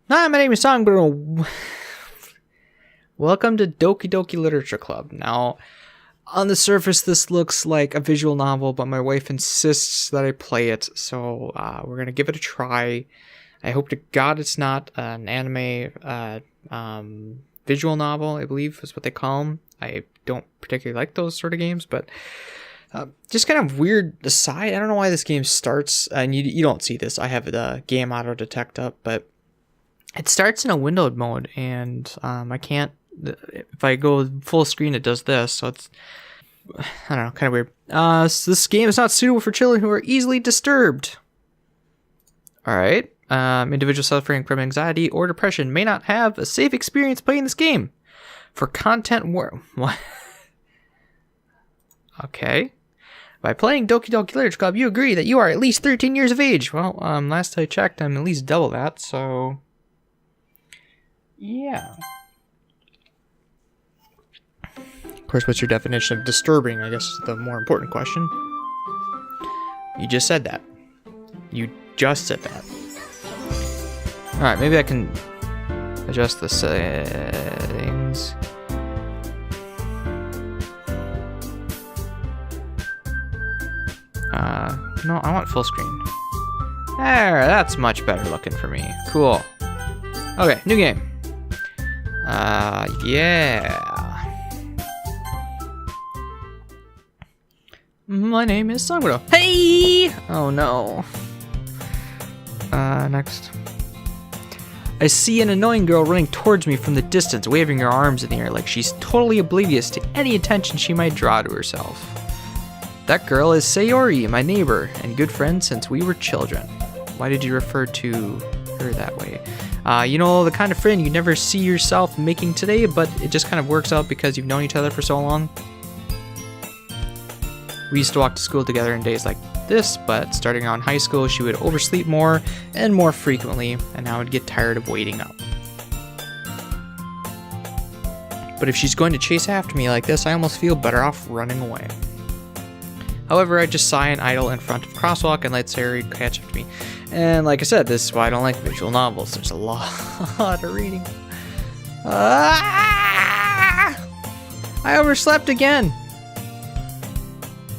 Hi, my name is Songbro. Welcome to Doki Literature Club. Now, on the surface, this looks like a visual novel, but my wife insists that I play it, so we're going to give it a try. I hope to God it's not an anime visual novel, I believe is what they call them. I don't particularly like those sort of games, but just kind of weird aside. I don't know why this game starts, and you don't see this. I have the game auto detect up, but it starts in a windowed mode, and I can't, if I go full screen, it does this, so it's, I don't know, kind of weird. So this game is not suitable for children who are easily disturbed. Alright, individuals suffering from anxiety or depression may not have a safe experience playing this game. For content what? Okay. By playing Doki Literature Club, you agree that you are at least 13 years of age. Well, last I checked, I'm at least double that, so yeah. Of course, what's your definition of disturbing, I guess, is the more important question. You just said that. You just said that. Alright, maybe I can adjust the settings. No, I want full screen. There, that's much better looking for me. Cool. Okay, new game. Yeah. My name is Songbro. Hey! Oh no. Next. I see an annoying girl running towards me from the distance, waving her arms in the air like she's totally oblivious to any attention she might draw to herself. That girl is Sayori, my neighbor, and good friend since we were children. Why did you refer to her that way? You know, the kind of friend you never see yourself making today, but it just kind of works out because you've known each other for so long. We used to walk to school together in days like this, but starting out in high school, she would oversleep more and more frequently, and I would get tired of waiting up. But if she's going to chase after me like this, I almost feel better off running away. However, I just sigh and idle in front of the crosswalk and let Sayori catch up to me. And like I said, this is why I don't like visual novels. There's a lot of reading. I overslept again.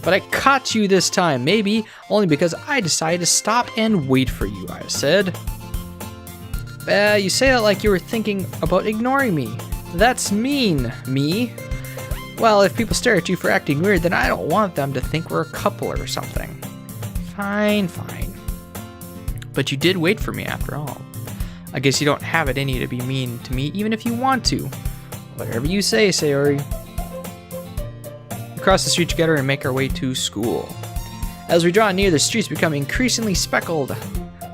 But I caught you this time, maybe only because I decided to stop and wait for you, I said. You say that like you were thinking about ignoring me. That's mean, me. Well, if people stare at you for acting weird, then I don't want them to think we're a couple or something. Fine. But you did wait for me after all. I guess you don't have it in you to be mean to me, even if you want to. Whatever you say, Sayori. We cross the street together and make our way to school. As we draw near, the streets become increasingly speckled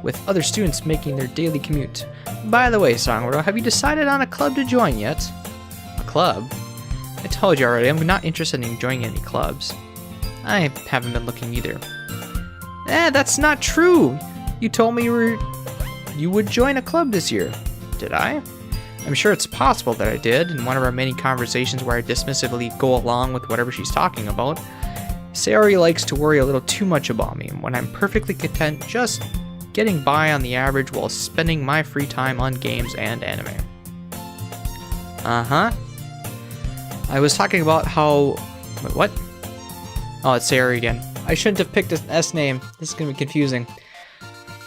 with other students making their daily commute. By the way, Songbro, have you decided on a club to join yet? A club? I told you already, I'm not interested in joining any clubs. I haven't been looking either. That's not true! You told me you would join a club this year. Did I? I'm sure it's possible that I did, in one of our many conversations where I dismissively go along with whatever she's talking about. Sayori likes to worry a little too much about me, when I'm perfectly content just getting by on the average while spending my free time on games and anime. Uh-huh. I was talking about how... Wait, what? Oh, it's Sayori again. I shouldn't have picked an S name. This is going to be confusing.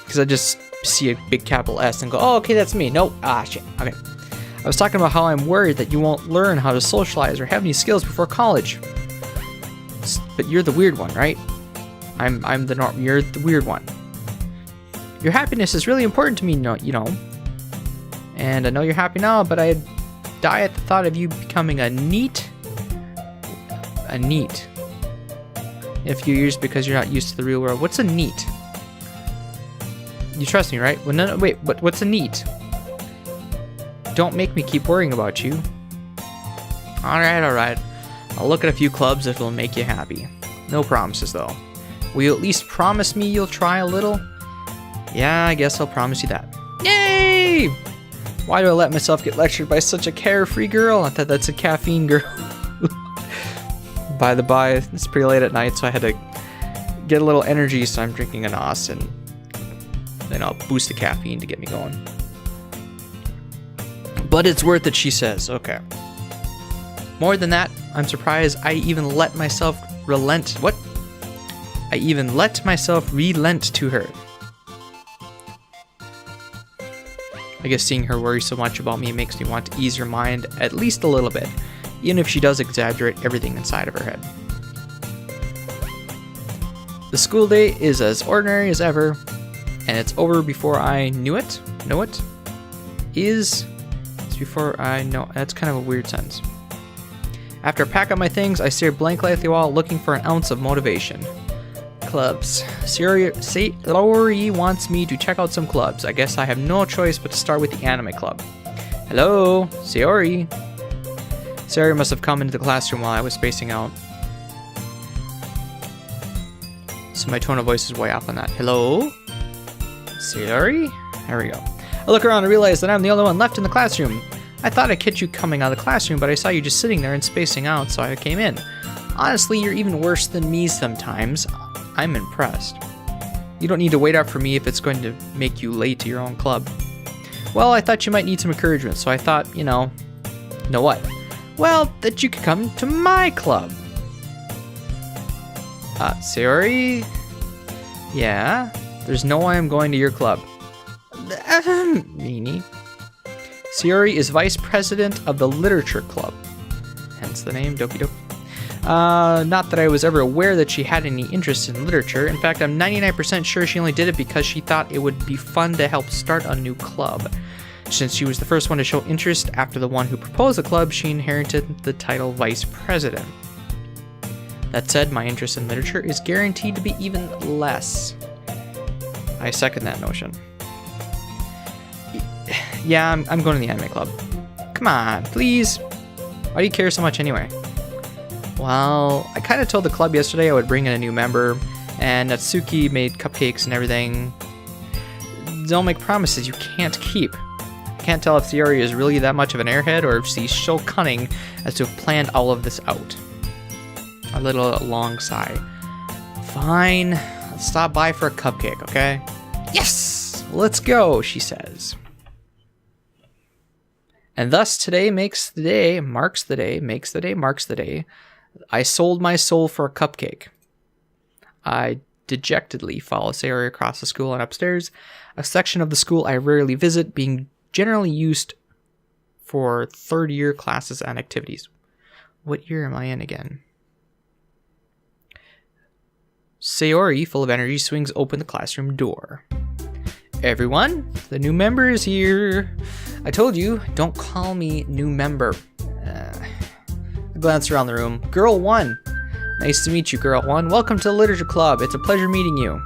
Because I just see a big capital S and go, oh, okay, that's me. Nope. Ah, shit. Okay. I was talking about how I'm worried that you won't learn how to socialize or have any skills before college. But you're the weird one, right? I'm the norm. You're the weird one. Your happiness is really important to me, you know. And I know you're happy now, but I die at the thought of you becoming a NEET in a few years because you're not used to the real world. What's a NEET? You trust me, right? Well, no, wait, what's a NEET? Don't make me keep worrying about you. Alright. I'll look at a few clubs that will make you happy. No promises, though. Will you at least promise me you'll try a little? Yeah, I guess I'll promise you that. Yay! Why do I let myself get lectured by such a carefree girl? I thought that's a caffeine girl. By the by, it's pretty late at night, so I had to get a little energy, so I'm drinking an Aus and then I'll boost the caffeine to get me going. But it's worth it, she says. Okay. More than that, I'm surprised I even let myself relent. What? I even let myself relent to her. I guess seeing her worry so much about me makes me want to ease her mind at least a little bit, even if she does exaggerate everything inside of her head. The school day is as ordinary as ever, and it's over before I knew it. Know it? It's before I know. That's kind of a weird sentence. After I pack up my things, I stare blankly at the wall, looking for an ounce of motivation. Clubs. Sayori wants me to check out some clubs. I guess I have no choice but to start with the anime club. Hello, Sayori. Sayori must have come into the classroom while I was spacing out. So my tone of voice is way off on that. Hello? Sayori? There we go. I look around and realize that I'm the only one left in the classroom. I thought I'd catch you coming out of the classroom, but I saw you just sitting there and spacing out, so I came in. Honestly, you're even worse than me sometimes. I'm impressed. You don't need to wait out for me if it's going to make you late to your own club. Well, I thought you might need some encouragement, so I thought, you know what? Well, that you could come to my club. Sayori? Yeah? There's no way I'm going to your club. Meanie. Sayori is vice president of the literature club. Hence the name, Doki Doki. Not that I was ever aware that she had any interest in literature. In fact, I'm 99% sure she only did it because she thought it would be fun to help start a new club. Since she was the first one to show interest after the one who proposed the club, she inherited the title vice president. That said, my interest in literature is guaranteed to be even less. I second that notion. Yeah, I'm going to the anime club. Come on, please. Why do you care so much anyway? Well, I kind of told the club yesterday I would bring in a new member, and Natsuki made cupcakes and everything. Don't make promises you can't keep. I can't tell if Sayori is really that much of an airhead or if she's so cunning as to have planned all of this out. A little long sigh. Fine, let's stop by for a cupcake, okay? Yes! Let's go, she says. And thus today marks the day. I sold my soul for a cupcake. I dejectedly follow Sayori across the school and upstairs, a section of the school I rarely visit, being generally used for third-year classes and activities. What year am I in again? Sayori, full of energy, swings open the classroom door. Everyone, the new member is here. I told you, don't call me new member. I glance around the room. Girl 1. Nice to meet you, Girl 1. Welcome to the Literature Club. It's a pleasure meeting you.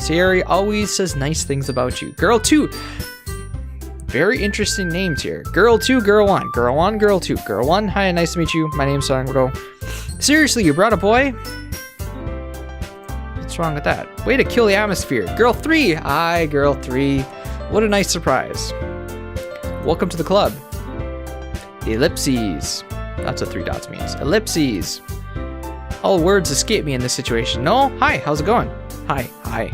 Sayori always says nice things about you. Girl 2. Very interesting names here. Girl 2, Girl 1. Girl 1, Girl 2. Girl 1. Hi, nice to meet you. My name's Sangro. Seriously, you brought a boy? What's wrong with that? Way to kill the atmosphere. Girl 3. Hi, Girl 3. What a nice surprise. Welcome to the club. Ellipses. That's what 3 dots means. Ellipses. All words escape me in this situation. No? Hi, how's it going? Hi.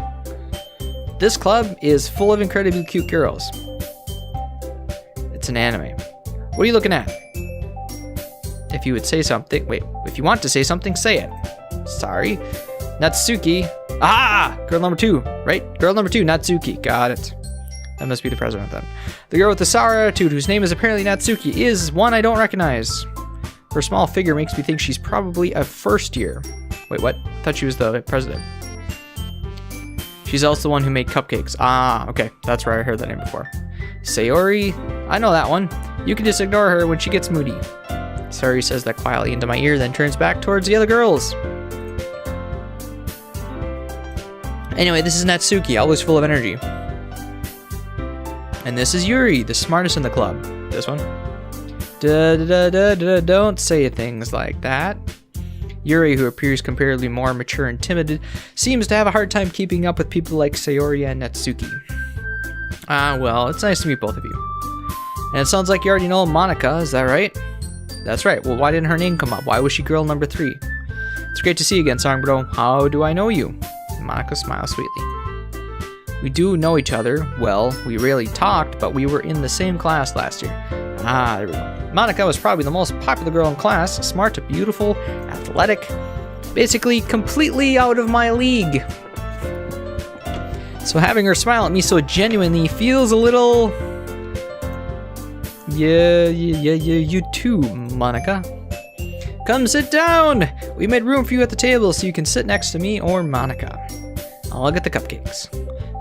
This club is full of incredibly cute girls. It's an anime. What are you looking at? If you would say something... Wait, if you want to say something, say it. Sorry. Natsuki. Ah! Girl number 2, right? Girl number 2, Natsuki. Got it. That must be the president then. The girl with the sour attitude, whose name is apparently Natsuki, is one I don't recognize. Her small figure makes me think she's probably a first year. Wait, what? I thought she was the president. She's also the one who made cupcakes. Ah, okay. That's where I heard that name before. Sayori. I know that one. You can just ignore her when she gets moody. Sayori says that quietly into my ear, then turns back towards the other girls. Anyway, this is Natsuki, always full of energy. And this is Yuri, the smartest in the club. This one. Don't say things like that. Yuri, who appears comparatively more mature and timid, seems to have a hard time keeping up with people like Sayori and Natsuki. Well, it's nice to meet both of you. And it sounds like you already know Monica, is that right? That's right. Well, why didn't her name come up? Why was she girl number 3? It's great to see you again, Songbro. How do I know you? Monica smiles sweetly. We do know each other. Well, we rarely talked, but we were in the same class last year. Ah, there we go. Monica was probably the most popular girl in class. Smart, beautiful, athletic. Basically, completely out of my league. So having her smile at me so genuinely feels a little... Yeah, you too, Monica. Come sit down! We made room for you at the table so you can sit next to me or Monica. I'll get the cupcakes.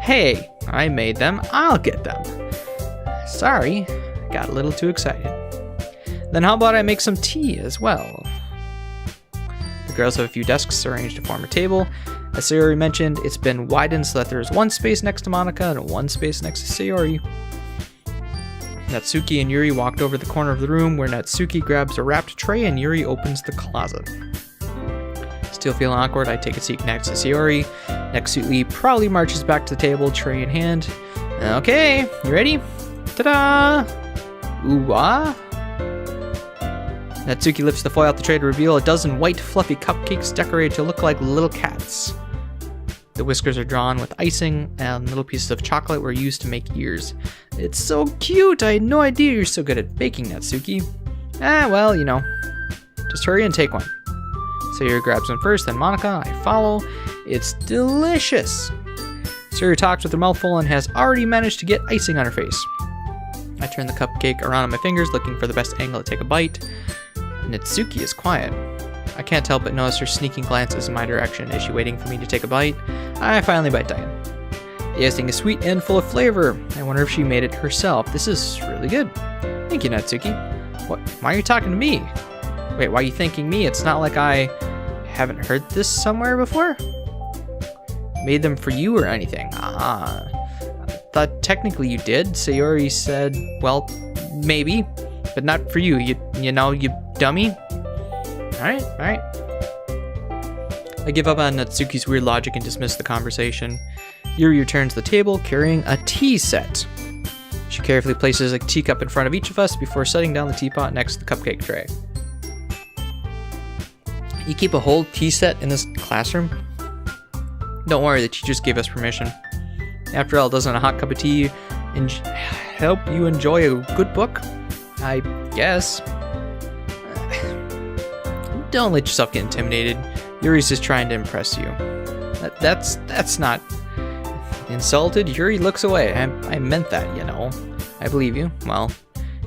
Hey, I made them. I'll get them. Sorry, got a little too excited. Then how about I make some tea as well? The girls have a few desks arranged to form a table. As Sayori mentioned, it's been widened so that there's one space next to Monica and one space next to Sayori. Natsuki and Yuri walked over to the corner of the room where Natsuki grabs a wrapped tray and Yuri opens the closet. Still feeling awkward, I take a seat next to Sayori. Natsuki proudly marches back to the table, tray in hand. Okay, you ready? Ta-da! Ooh-ah! Natsuki lifts the foil out the tray to reveal a dozen white, fluffy cupcakes decorated to look like little cats. The whiskers are drawn with icing, and little pieces of chocolate were used to make ears. It's so cute! I had no idea you're so good at baking, Natsuki. Well, you know. Just hurry and take one. Sayori grabs one first, then Monica. I follow. It's delicious! Sayori talks with her mouth full and has already managed to get icing on her face. I turn the cupcake around on my fingers, looking for the best angle to take a bite. Natsuki is quiet. I can't help but notice her sneaking glances in my direction. Is she waiting for me to take a bite? I finally bite down. The icing is sweet and full of flavor. I wonder if she made it herself. This is really good. Thank you, Natsuki. What? Why are you talking to me? Wait, why are you thanking me? It's not like I haven't heard this somewhere before? Made them for you or anything? I thought technically you did. Sayori said, well, maybe, but not for you. You know, you dummy. Alright. I give up on Natsuki's weird logic and dismiss the conversation. Yuri returns to the table carrying a tea set. She carefully places a teacup in front of each of us before setting down the teapot next to the cupcake tray. You keep a whole tea set in this classroom? Don't worry, the teachers gave us permission. After all, doesn't a hot cup of tea help you enjoy a good book? I guess. Don't let yourself get intimidated. Yuri's just trying to impress you. That's not insulted. Yuri looks away. I meant that, you know. I believe you. Well,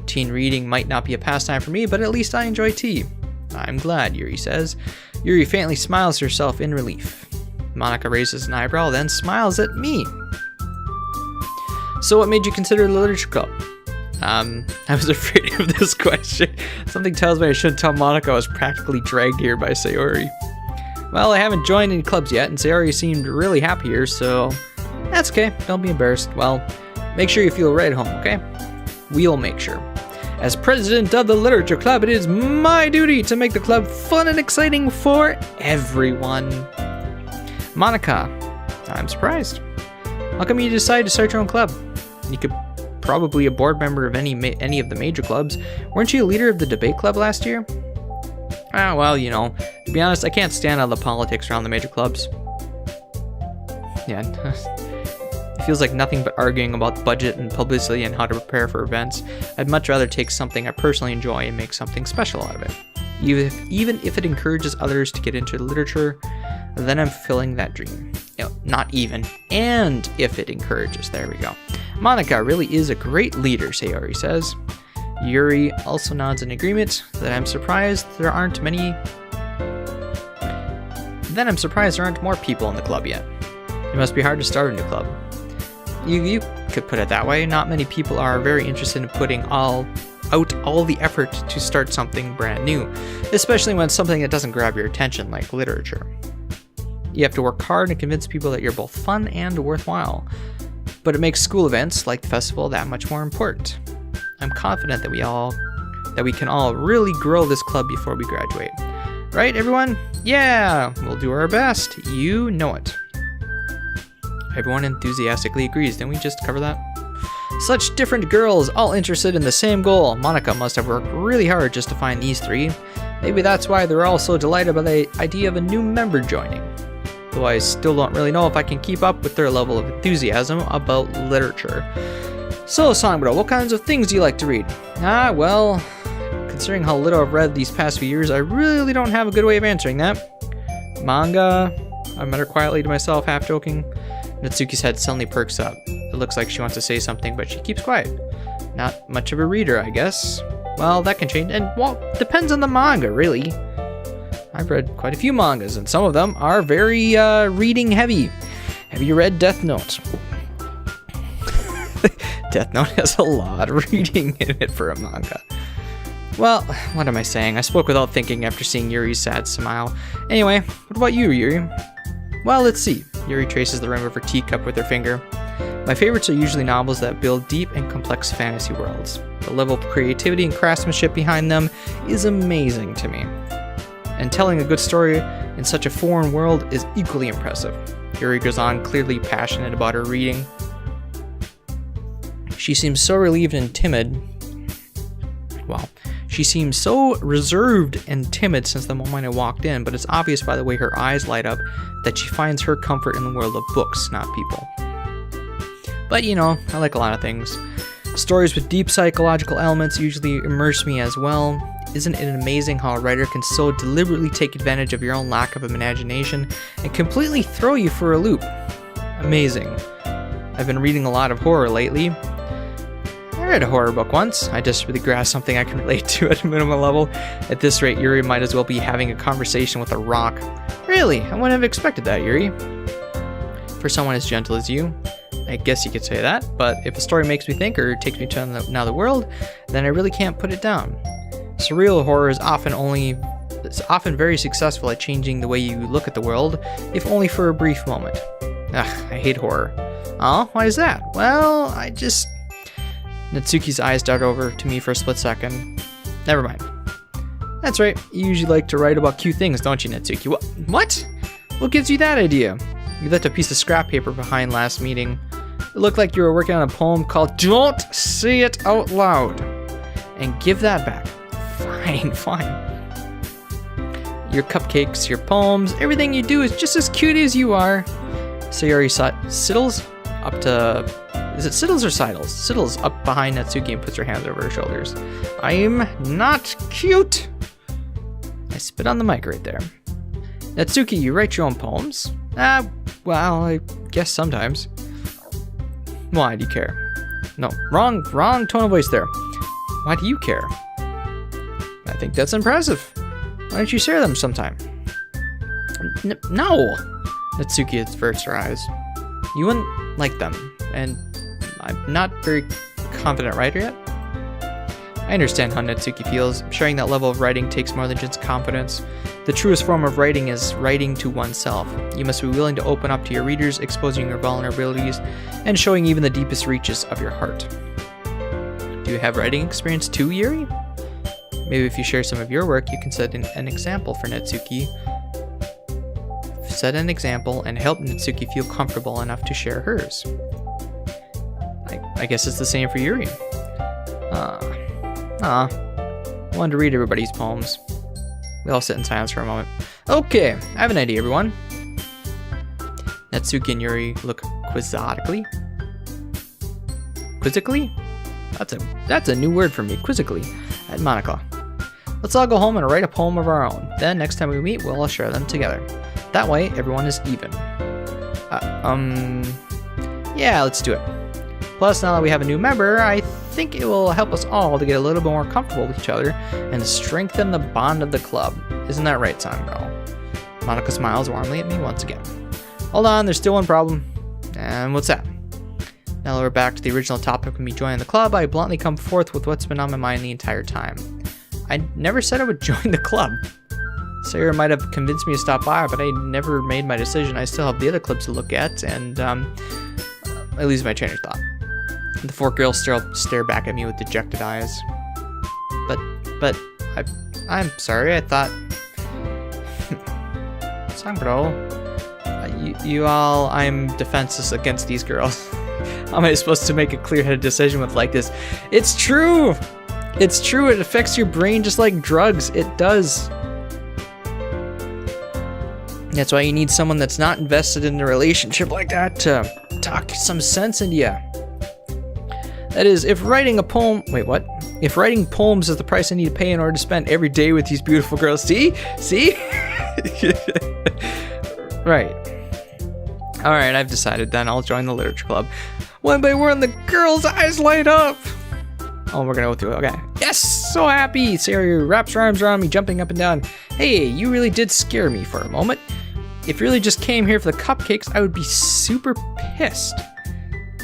teen reading might not be a pastime for me, but at least I enjoy tea. I'm glad, Yuri says. Yuri faintly smiles to herself in relief. Monica raises an eyebrow, then smiles at me. So what made you consider the literature club? I was afraid of this question. Something tells me I shouldn't tell Monica I was practically dragged here by Sayori. Well, I haven't joined any clubs yet, and Sayori seemed really happy here, so that's okay. Don't be embarrassed. Well, make sure you feel right at home, okay? We'll make sure. As president of the literature club, it is my duty to make the club fun and exciting for everyone. Monica, I'm surprised. How come you decided to start your own club? You could probably a board member of any of the major clubs. Weren't you a leader of the debate club last year? Well, you know, to be honest, I can't stand all the politics around the major clubs. Yeah, it feels like nothing but arguing about the budget and publicity and how to prepare for events. I'd much rather take something I personally enjoy and make something special out of it. Even if it encourages others to get into literature, then I'm fulfilling that dream. You know, not even. And if it encourages, there we go. Monica really is a great leader, Sayori says. Yuri also nods in agreement. That I'm surprised there aren't more people in the club yet. It must be hard to start a new club. You could put it that way. Not many people are very interested in putting all the effort to start something brand new, especially when it's something that doesn't grab your attention like literature. You have to work hard and convince people that you're both fun and worthwhile. But it makes school events like the festival that much more important. I'm confident that we can all really grow this club before we graduate. Right, everyone? Yeah, we'll do our best. You know it. Everyone enthusiastically agrees. Didn't we just cover that? Such different girls, all interested in the same goal. Monica must have worked really hard just to find these three. Maybe that's why they're all so delighted by the idea of a new member joining. though I still don't really know if I can keep up with their level of enthusiasm about literature. So, Songbro, what kinds of things do you like to read? Well, considering how little I've read these past few years, I really don't have a good way of answering that. Manga, I mutter quietly to myself, half joking. Natsuki's head suddenly perks up. It looks like she wants to say something, but she keeps quiet. Not much of a reader, I guess. Well, that can change, and well, depends on the manga, really. I've read quite a few mangas, and some of them are very reading heavy. Have you read Death Note? Death Note has a lot of reading in it for a manga. Well, what am I saying? I spoke without thinking after seeing Yuri's sad smile. Anyway, what about you, Yuri? Well, let's see. Yuri traces the rim of her teacup with her finger. My favorites are usually novels that build deep and complex fantasy worlds. The level of creativity and craftsmanship behind them is amazing to me. And telling a good story in such a foreign world is equally impressive. Yuri goes on, clearly passionate about her reading. She seems so relieved and timid. Well, she seems so reserved and timid since the moment I walked in, but it's obvious by the way her eyes light up that she finds her comfort in the world of books, not people. But you know, I like a lot of things. Stories with deep psychological elements usually immerse me as well. Isn't it amazing how a writer can so deliberately take advantage of your own lack of imagination and completely throw you for a loop? Amazing. I've been reading a lot of horror lately. I read a horror book once. I just really grasped something I can relate to at a minimum level. At this rate, Yuri might as well be having a conversation with a rock. Really? I wouldn't have expected that, Yuri. For someone as gentle as you, I guess you could say that, but if a story makes me think or takes me to another world, then I really can't put it down. Surreal horror is often very successful at changing the way you look at the world, if only for a brief moment. Ugh, I hate horror. Oh, why is that? Well, Natsuki's eyes dart over to me for a split second. Never mind. That's right, you usually like to write about cute things, don't you, Natsuki? What? What gives you that idea? You left a piece of scrap paper behind last meeting. It looked like you were working on a poem called Don't Say It Out Loud. And give that back. Fine. Your cupcakes, your poems, everything you do is just as cute as you are. Sayori sidles up to... Is it Siddles or Sidles? Siddles up behind Natsuki and puts her hands over her shoulders. I'm not cute. I spit on the mic right there. Natsuki, you write your own poems? Well, I guess sometimes. Why do you care? No, wrong tone of voice there. Why do you care? I think that's impressive. Why don't you share them sometime? No! Natsuki averts her eyes. You wouldn't like them, and I'm not very confident writer yet. I understand how Natsuki feels. Sharing that level of writing takes more than just confidence. The truest form of writing is writing to oneself. You must be willing to open up to your readers, exposing your vulnerabilities, and showing even the deepest reaches of your heart. Do you have writing experience too, Yuri? Maybe if you share some of your work, you can set an example for Natsuki. Set an example and help Natsuki feel comfortable enough to share hers. I guess it's the same for Yuri. I wanted to read everybody's poems. We all sit in silence for a moment. Okay, I have an idea, everyone. Natsuki and Yuri look quizzically. Quizzically? That's a new word for me, quizzically, at Monica. Let's all go home and write a poem of our own. Then next time we meet, we'll all share them together. That way, everyone is even. Yeah, let's do it. Plus, now that we have a new member, I think it will help us all to get a little bit more comfortable with each other and strengthen the bond of the club. Isn't that right, Sangro? Monica smiles warmly at me once again. Hold on, there's still one problem. And what's that? Now that we're back to the original topic of me joining the club, I bluntly come forth with what's been on my mind the entire time. I never said I would join the club. Sarah might have convinced me to stop by, but I never made my decision. I still have the other clubs to look at, and I lose my train of thought. The four girls stare back at me with dejected eyes. But I'm sorry. I thought, Sangbro, you all, I'm defenseless against these girls. How am I supposed to make a clear-headed decision with like this? It's true. It's true. It affects your brain just like drugs. It does. That's why you need someone that's not invested in a relationship like that to talk some sense into you. That is, if writing a poem... Wait, what? If writing poems is the price I need to pay in order to spend every day with these beautiful girls. See? See? Right. Alright, I've decided then. I'll join the literature club. One by one, the girls' eyes light up. Oh, we're gonna go through it. Okay. Yes! So happy! Sayori wraps her arms around me, jumping up and down. Hey, you really did scare me for a moment. If you really just came here for the cupcakes, I would be super pissed.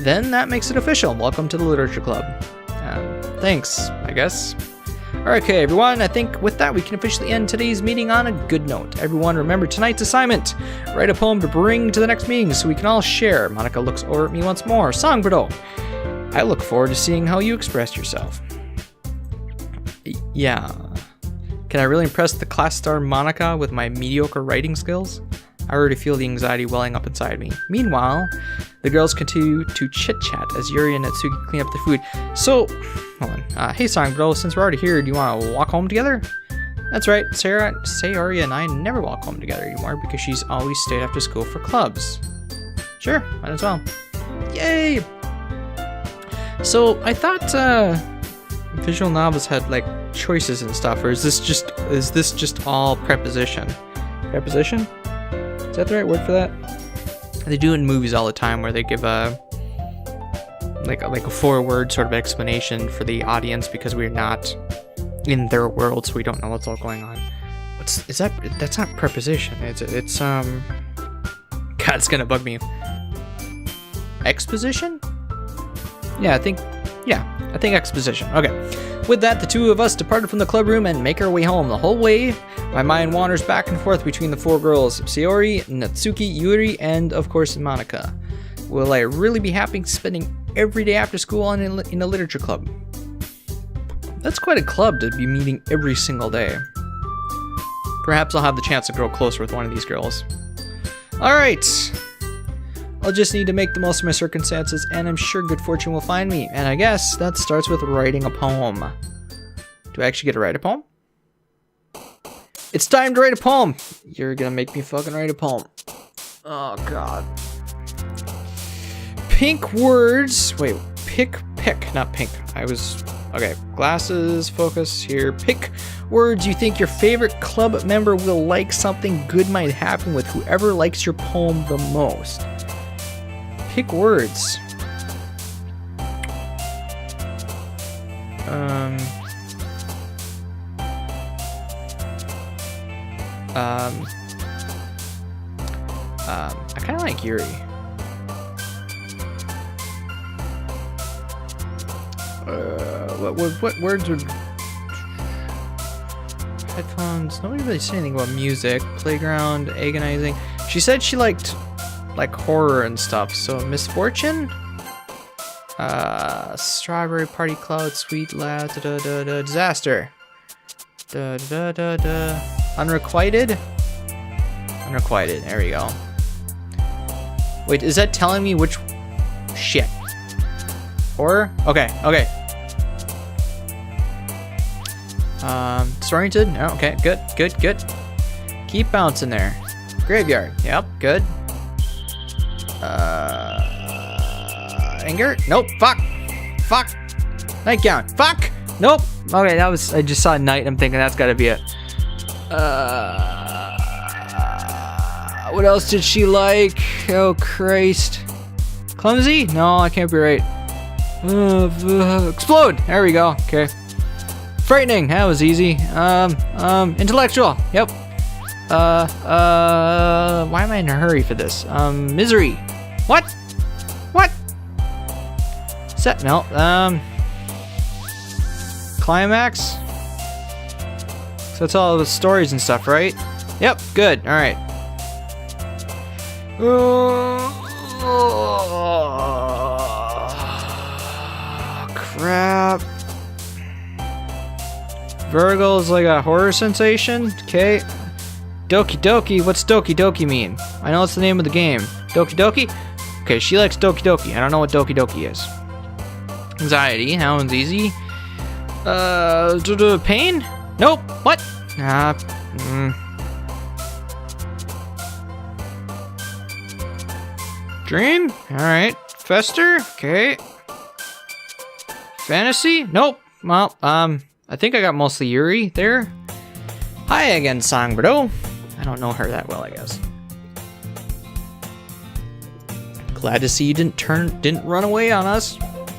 Then that makes it official. Welcome to the literature club. Thanks, I guess. Okay, everyone, I think with that we can officially end today's meeting on a good note. Everyone, remember tonight's assignment. Write a poem to bring to the next meeting so we can all share. Monica looks over at me once more. Songbirdo, I look forward to seeing how you express yourself. Yeah. Can I really impress the class star Monica with my mediocre writing skills? I already feel the anxiety welling up inside me. Meanwhile, the girls continue to chit-chat as Yuri and Natsuki clean up the food. So, hold on. Hey Songbirdo, since we're already here, do you want to walk home together? That's right, Sayori and I never walk home together anymore because she's always stayed after school for clubs. Sure, might as well. Yay! So, I thought, visual novels had, like, choices and stuff, or is this just all preposition? Preposition? Is that the right word for that? They do it in movies all the time where they give a 4-word sort of explanation for the audience because we're not in their world, so we don't know what's all going on. That's not preposition. It's God, it's gonna bug me. Exposition? Yeah, I think exposition. Okay. With that, the two of us departed from the club room and make our way home. The whole way, my mind wanders back and forth between the 4 girls, Sayori, Natsuki, Yuri, and of course Monica. Will I really be happy spending every day after school in a literature club? That's quite a club to be meeting every single day. Perhaps I'll have the chance to grow closer with one of these girls. Alright. I'll just need to make the most of my circumstances, and I'm sure good fortune will find me. And I guess that starts with writing a poem. Do I actually get to write a poem? It's time to write a poem! You're gonna make me fucking write a poem. Oh, God. Pink words. Wait, pick, not pink. Okay, glasses, focus here. Pick words you think your favorite club member will like. Something good might happen with whoever likes your poem the most. Pick words. I kind of like Yuri. What words would... Headphones. Nobody really said anything about music. Playground. Agonizing. She said she liked like horror and stuff. So misfortune. Strawberry party cloud. Sweet loud. Disaster. Unrequited. Unrequited. There we go. Wait, is that telling me which... Shit. Horror? Okay. Disoriented? Oh, okay, good. Keep bouncing there. Graveyard. Yep, good. Anger? Nope. Fuck. Nightgown. Fuck. Nope. Okay, I just saw night. I'm thinking that's gotta be it. What else did she like? Oh, Christ. Clumsy? No, I can't be right. Explode. There we go. Okay. Frightening. That was easy. Intellectual. Yep. Why am I in a hurry for this? Misery. What? Set. No. Climax. So that's all the stories and stuff, right? Yep. Good. All right. Crap. Virgo is like a horror sensation. Okay. Doki. What's Doki mean? I know it's the name of the game. Doki? Okay, she likes Doki. I don't know what Doki is. Anxiety. That one's easy. Pain? Nope. What? Dream? Alright. Fester? Okay. Fantasy? Nope. Well, I think I got mostly Yuri there. Hi again, Songbirdo. I don't know her that well, I guess. Glad to see you didn't run away on us.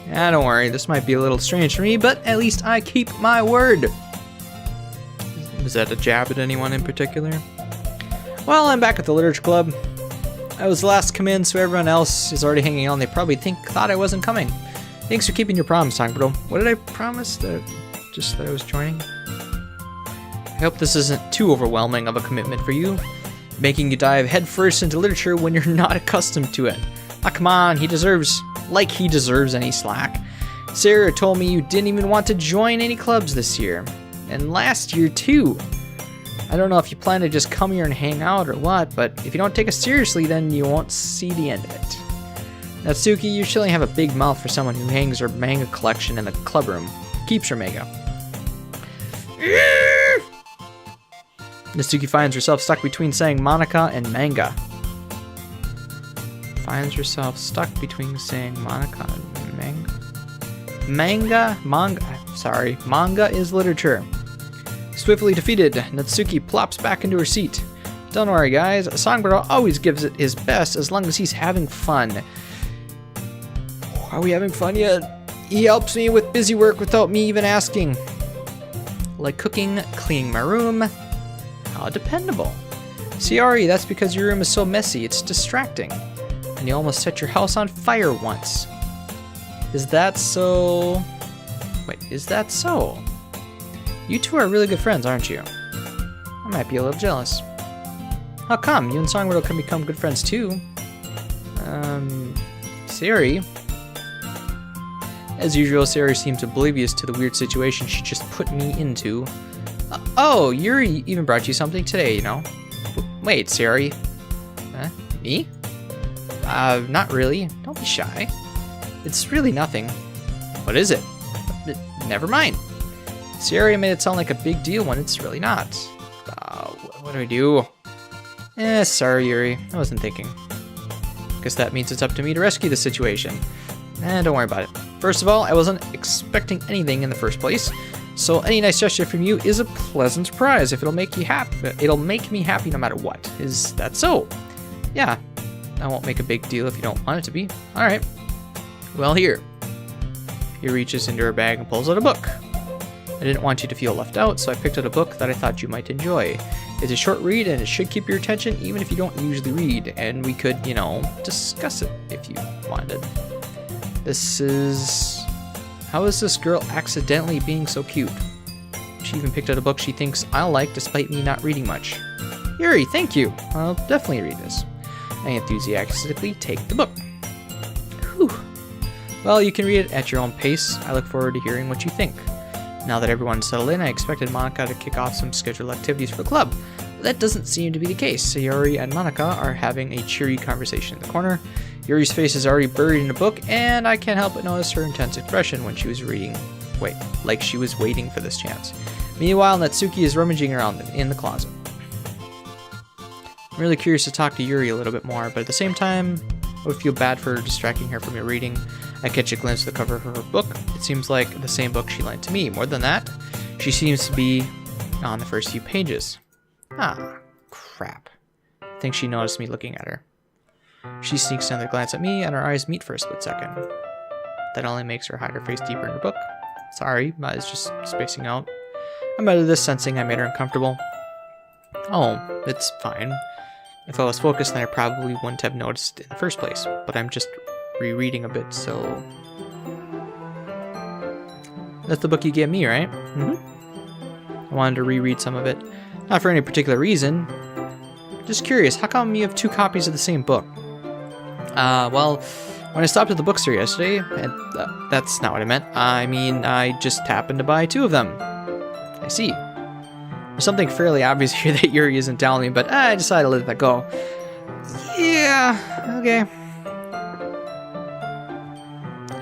Yeah, don't worry. This might be a little strange for me, but at least I keep my word. Was that a jab at anyone in particular? Well, I'm back at the Literature Club. I was the last to come in, so everyone else is already hanging on. They probably thought I wasn't coming. Thanks for keeping your promise, Songbirdo. What did I promise? That I was joining? I hope this isn't too overwhelming of a commitment for you, making you dive headfirst into literature when you're not accustomed to it. Ah, come on, he deserves any slack. Sarah told me you didn't even want to join any clubs this year, and last year too. I don't know if you plan to just come here and hang out or what, but if you don't take us seriously, then you won't see the end of it. Natsuki, you surely have a big mouth for someone who hangs her manga collection in the club room. Keeps her manga. Natsuki finds herself stuck between saying Monica and manga. Manga is literature. Swiftly defeated, Natsuki plops back into her seat. Don't worry, guys. Songbird always gives it his best as long as he's having fun. Are we having fun yet? He helps me with busy work without me even asking. Like cooking, cleaning my room. How dependable. See, Ari, that's because your room is so messy, it's distracting. And you almost set your house on fire once. Is that so? Wait, is that so? You two are really good friends, aren't you? I might be a little jealous. How come? You and Songbird can become good friends too. Siri. As usual, Siri seems oblivious to the weird situation she just put me into. Oh, Yuri even brought you something today, you know. Wait, Siri. Me? Not really. Don't be shy. It's really nothing. What is it? Never mind. Siri made it sound like a big deal when it's really not. What do I do? Sorry, Yuri. I wasn't thinking. Guess that means it's up to me to rescue the situation. Don't worry about it. First of all, I wasn't expecting anything in the first place, so any nice gesture from you is a pleasant surprise. If it'll make you happy, it'll make me happy no matter what. Is that so? Yeah. I won't make a big deal if you don't want it to be. All right. Well, here. He reaches into her bag and pulls out a book. I didn't want you to feel left out, so I picked out a book that I thought you might enjoy. It's a short read, and it should keep your attention even if you don't usually read, and we could, you know, discuss it if you wanted. This is... How is this girl accidentally being so cute? She even picked out a book she thinks I'll like despite me not reading much. Yuri, thank you. I'll definitely read this. I enthusiastically take the book. Whew. Well, you can read it at your own pace. I look forward to hearing what you think. Now that everyone's settled in, I expected Monica to kick off some scheduled activities for the club. But that doesn't seem to be the case. Sayori and Monica are having a cheery conversation in the corner. Yuri's face is already buried in a book, and I can't help but notice her intense expression when she was reading. Wait, like she was waiting for this chance. Meanwhile, Natsuki is rummaging around in the closet. I'm really curious to talk to Yuri a little bit more, but at the same time, I would feel bad for distracting her from your reading. I catch a glimpse of the cover of her book. It seems like the same book she lent to me. More than that, she seems to be on the first few pages. Ah, crap. I think she noticed me looking at her. She sneaks another glance at me, and our eyes meet for a split second. That only makes her hide her face deeper in her book. Sorry, I was just spacing out. I'm out of this, sensing I made her uncomfortable. Oh, it's fine. If I was focused, then I probably wouldn't have noticed in the first place, but I'm just rereading a bit, so... That's the book you gave me, right? Mm-hmm. I wanted to reread some of it. Not for any particular reason. Just curious, how come you have two copies of the same book? Well, when I stopped at the bookstore yesterday, that's not what I meant. I mean, I just happened to buy two of them. I see. There's something fairly obvious here that Yuri isn't telling me, but I decided to let that go. Yeah, okay.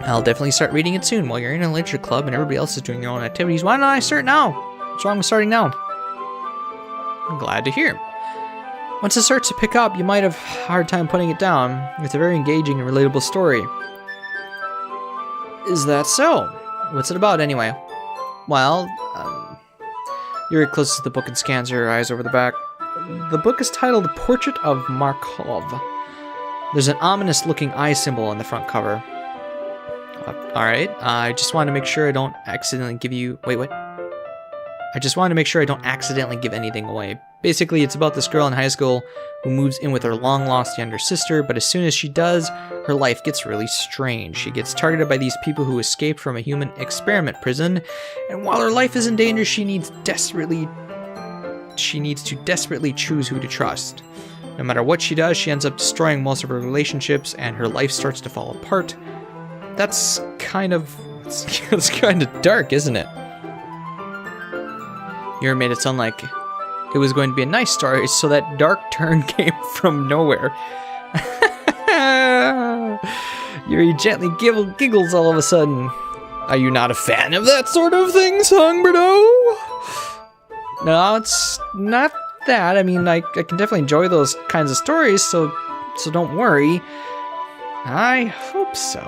I'll definitely start reading it soon. While you're in a literature club and everybody else is doing their own activities, why don't I start now? What's wrong with starting now? I'm glad to hear. Once it starts to pick up, you might have a hard time putting it down. It's a very engaging and relatable story. Is that so? What's it about, anyway? Well, Yuri closes the book and scans her eyes over the back. The book is titled Portrait of Markov. There's an ominous-looking eye symbol on the front cover. Alright, I just want to make sure I don't accidentally give you... Wait, what? I just wanted to make sure I don't accidentally give anything away. Basically, it's about this girl in high school who moves in with her long-lost younger sister, but as soon as she does, her life gets really strange. She gets targeted by these people who escaped from a human experiment prison, and while her life is in danger, she needs to desperately choose who to trust. No matter what she does, she ends up destroying most of her relationships, and her life starts to fall apart. That's kind of dark, isn't it? Yuri made it sound like it was going to be a nice story, so that dark turn came from nowhere. Yuri gently giggles all of a sudden. Are you not a fan of that sort of thing, Songbirdo? No, it's not that. I mean, I can definitely enjoy those kinds of stories, so don't worry. I hope so.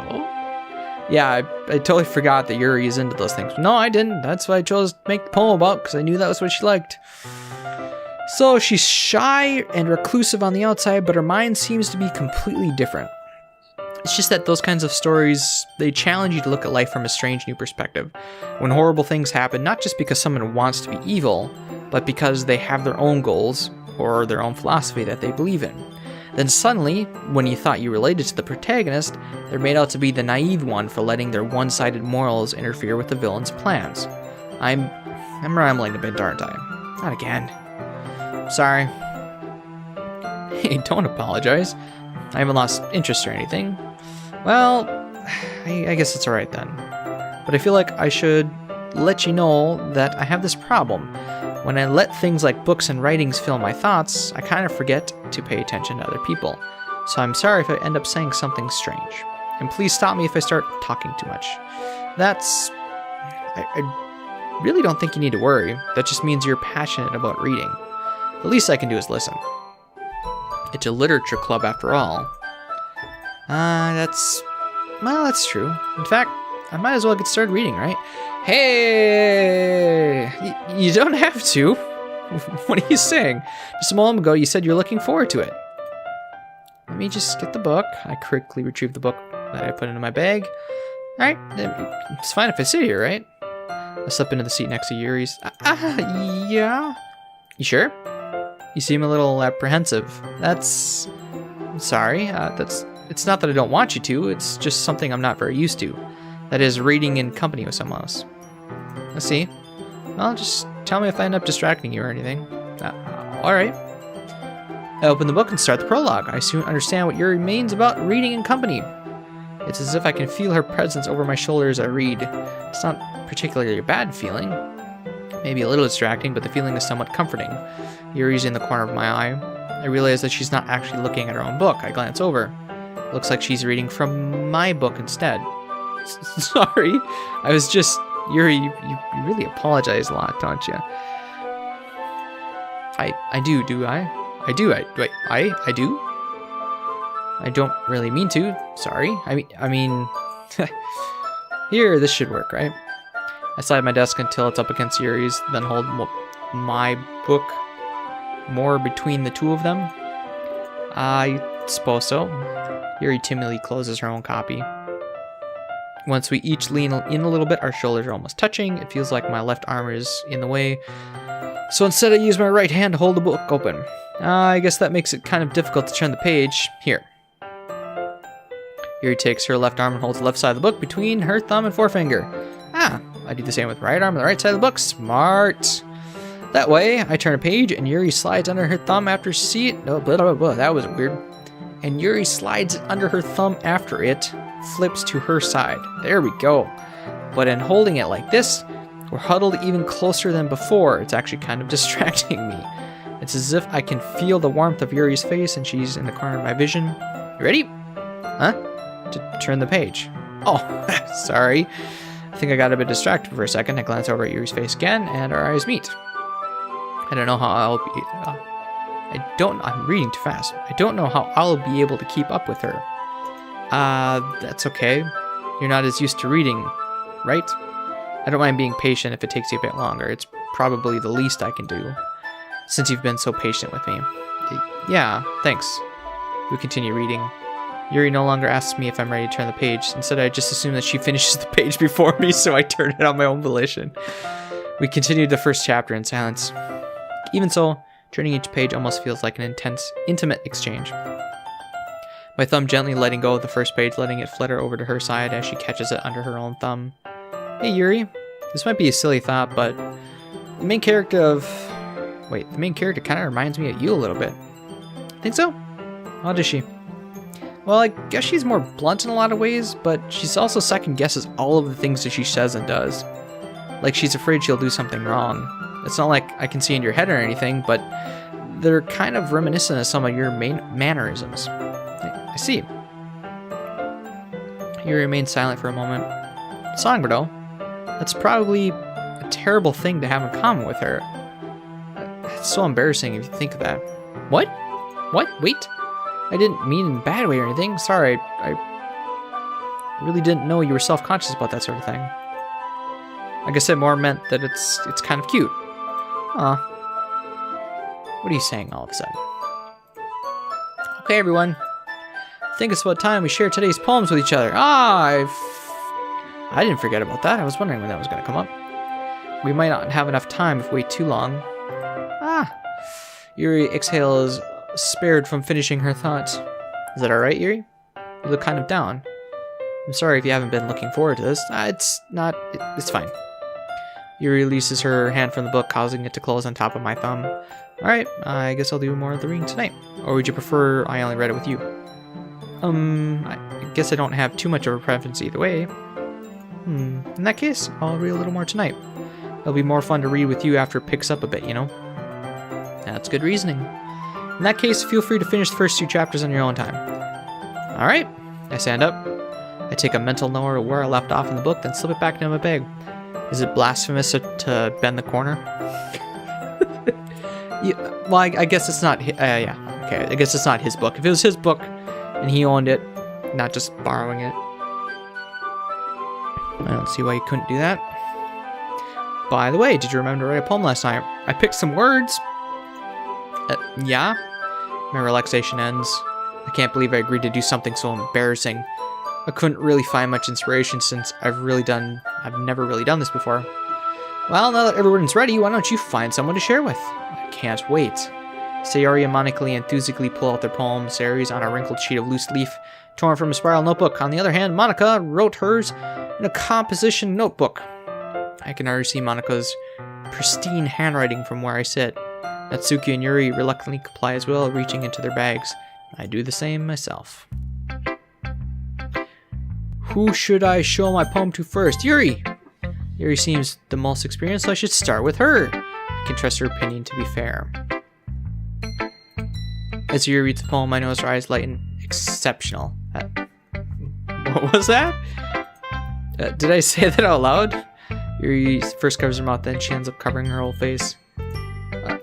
Yeah, I totally forgot that Yuri is into those things. No, I didn't. That's what I chose to make the poem about, because I knew that was what she liked. So she's shy and reclusive on the outside, but her mind seems to be completely different. It's just that those kinds of stories, they challenge you to look at life from a strange new perspective. When horrible things happen, not just because someone wants to be evil, but because they have their own goals or their own philosophy that they believe in. Then suddenly, when you thought you related to the protagonist, they're made out to be the naive one for letting their one-sided morals interfere with the villain's plans. I'm rambling a bit, aren't I? Not again. Sorry. Hey, don't apologize. I haven't lost interest or anything. Well, I guess it's alright then. But I feel like I should let you know that I have this problem. When I let things like books and writings fill my thoughts, I kind of forget to pay attention to other people. So I'm sorry if I end up saying something strange. And please stop me if I start talking too much. I really don't think you need to worry. That just means you're passionate about reading. The least I can do is listen. It's a literature club after all. That's true. In fact, I might as well get started reading, right? Hey! You don't have to. What are you saying? Just a moment ago, you said you're looking forward to it. Let me just get the book. I quickly retrieve the book that I put into my bag. Alright, it's fine if I sit here, right? I slip into the seat next to Yuri's. Yeah? You sure? You seem a little apprehensive. I'm sorry. It's not that I don't want you to, it's just something I'm not very used to. That is, reading in company with someone else. Let's see. Well, just tell me if I end up distracting you or anything. Alright. I open the book and start the prologue. I soon understand what Yuri means about reading in company. It's as if I can feel her presence over my shoulder as I read. It's not particularly a bad feeling. Maybe a little distracting, but the feeling is somewhat comforting. Yuri's in the corner of my eye. I realize that she's not actually looking at her own book. I glance over. Looks like she's reading from my book instead. Sorry, I was just... Yuri, you really apologize a lot, don't you? I do I? I do. I don't really mean to. Sorry. I mean... Here, this should work, right? I slide my desk until it's up against Yuri's, then hold my book more between the two of them. I suppose so. Yuri timidly closes her own copy. Once we each lean in a little bit, our shoulders are almost touching. It feels like my left arm is in the way. So instead I use my right hand to hold the book open. I guess that makes it kind of difficult to turn the page. Here. Yuri takes her left arm and holds the left side of the book between her thumb and forefinger. I do the same with my right arm on the right side of the book. Smart. That way, I turn a page and Yuri slides under her thumb after see it. No, blah, blah, blah, that was weird. And Yuri slides it under her thumb after it flips to her side. There we go. But in holding it like this, we're huddled even closer than before. It's actually kind of distracting me. It's as if I can feel the warmth of Yuri's face and she's in the corner of my vision. You ready? Huh? To turn the page. Oh, sorry. I think I got a bit distracted for a second. I glance over at Yuri's face again, and our eyes meet. I don't know how I'll be... I'm reading too fast. I don't know how I'll be able to keep up with her. That's okay. You're not as used to reading, right? I don't mind being patient if it takes you a bit longer. It's probably the least I can do, since you've been so patient with me. Yeah, thanks. We continue reading. Yuri no longer asks me if I'm ready to turn the page. Instead, I just assume that she finishes the page before me, so I turn it on my own volition. We continue the first chapter in silence. Even so, turning each page almost feels like an intense, intimate exchange. My thumb gently letting go of the first page, letting it flutter over to her side as she catches it under her own thumb. Hey Yuri, this might be a silly thought, but the main character kind of reminds me of you a little bit. Think so? How does she? Well, I guess she's more blunt in a lot of ways, but she's also second guesses all of the things that she says and does. Like she's afraid she'll do something wrong. It's not like I can see in your head or anything, but they're kind of reminiscent of some of your main mannerisms. I see. Yuri remains silent for a moment. Sangro, that's probably a terrible thing to have in common with her. It's so embarrassing if you think of that. What? What? Wait. I didn't mean in a bad way or anything. Sorry, I really didn't know you were self-conscious about that sort of thing. I guess I more meant that it's kind of cute. What are you saying all of a sudden? Okay, everyone. I think it's about time we share today's poems with each other. I didn't forget about that. I was wondering when that was going to come up. We might not have enough time if we wait too long. Yuri exhales, spared from finishing her thoughts. Is that alright, Yuri? You look kind of down. I'm sorry if you haven't been looking forward to this. It's fine. Yuri releases her hand from the book, causing it to close on top of my thumb. Alright, I guess I'll do more of the reading tonight. Or would you prefer I only read it with you? I guess I don't have too much of a preference either way. In that case, I'll read a little more tonight. It'll be more fun to read with you after it picks up a bit, you know? That's good reasoning. In that case, feel free to finish the first 2 chapters on your own time. Alright. I stand up. I take a mental note of where I left off in the book, then slip it back into my bag. Is it blasphemous to bend the corner? Well, I guess it's not... yeah. Okay, I guess it's not his book. If it was his book and he owned it, not just borrowing it, I don't see why you couldn't do that. By the way, did you remember to write a poem last night? I picked some words. Yeah? My relaxation ends. I can't believe I agreed to do something so embarrassing. I couldn't really find much inspiration since I've never really done this before. Well, now that everyone's ready, why don't you find someone to share with? I can't wait. Sayori and Monica enthusiastically pull out their poem. Sayori's on a wrinkled sheet of loose leaf, torn from a spiral notebook. On the other hand, Monica wrote hers in a composition notebook. I can already see Monica's pristine handwriting from where I sit. Natsuki and Yuri reluctantly comply as well, reaching into their bags. I do the same myself. Who should I show my poem to first? Yuri! Yuri seems the most experienced, so I should start with her. I can trust her opinion to be fair. As Yuri reads the poem, I notice her eyes lighten. Exceptional. What was that? Did I say that out loud? Yuri first covers her mouth, then she ends up covering her whole face.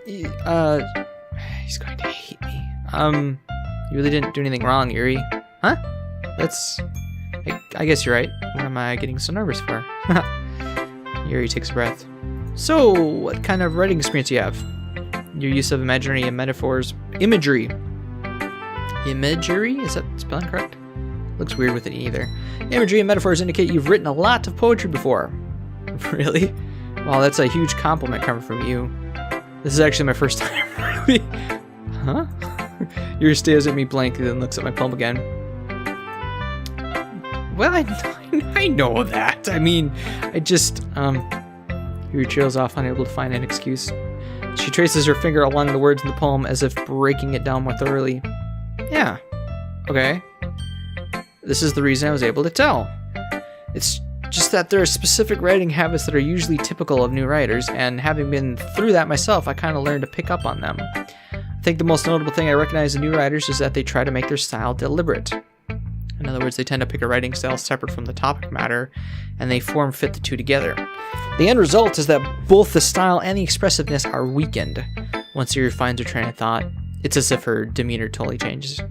He's going to hate me. You really didn't do anything wrong, Yuri. Huh? I guess you're right. What am I getting so nervous for? Yuri takes a breath. So, what kind of writing experience do you have? Your use of imagery and metaphors. Imagery? Is that spelling correct? Looks weird with it either. Imagery and metaphors indicate you've written a lot of poetry before. Really? Wow, that's a huge compliment coming from you. This is actually my first time, really? Huh? Yuri stares at me blankly, then looks at my poem again. Well, I know that. I mean, Yuri trails off, unable to find an excuse. She traces her finger along the words in the poem as if breaking it down more thoroughly. Yeah. Okay. This is the reason I was able to tell. It's just that there are specific writing habits that are usually typical of new writers, and having been through that myself, I kind of learned to pick up on them. I think the most notable thing I recognize in new writers is that they try to make their style deliberate. In other words, they tend to pick a writing style separate from the topic matter, and they form-fit the two together. The end result is that both the style and the expressiveness are weakened. Once Yuri finds her train of thought, It's as if her demeanor totally changes.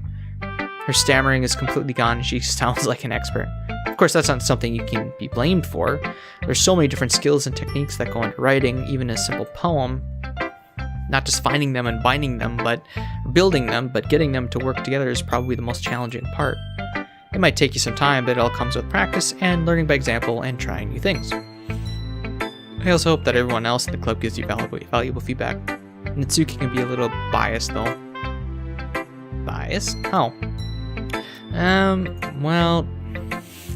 Her stammering is completely gone and she sounds like an expert. Of course, that's not something you can be blamed for. There's so many different skills and techniques that go into writing, even a simple poem. Not just finding them and binding them, but building them, but getting them to work together is probably the most challenging part. It might take you some time, but it all comes with practice and learning by example and trying new things. I also hope that everyone else in the club gives you valuable feedback. Natsuki can be a little biased though. Biased? How? Well,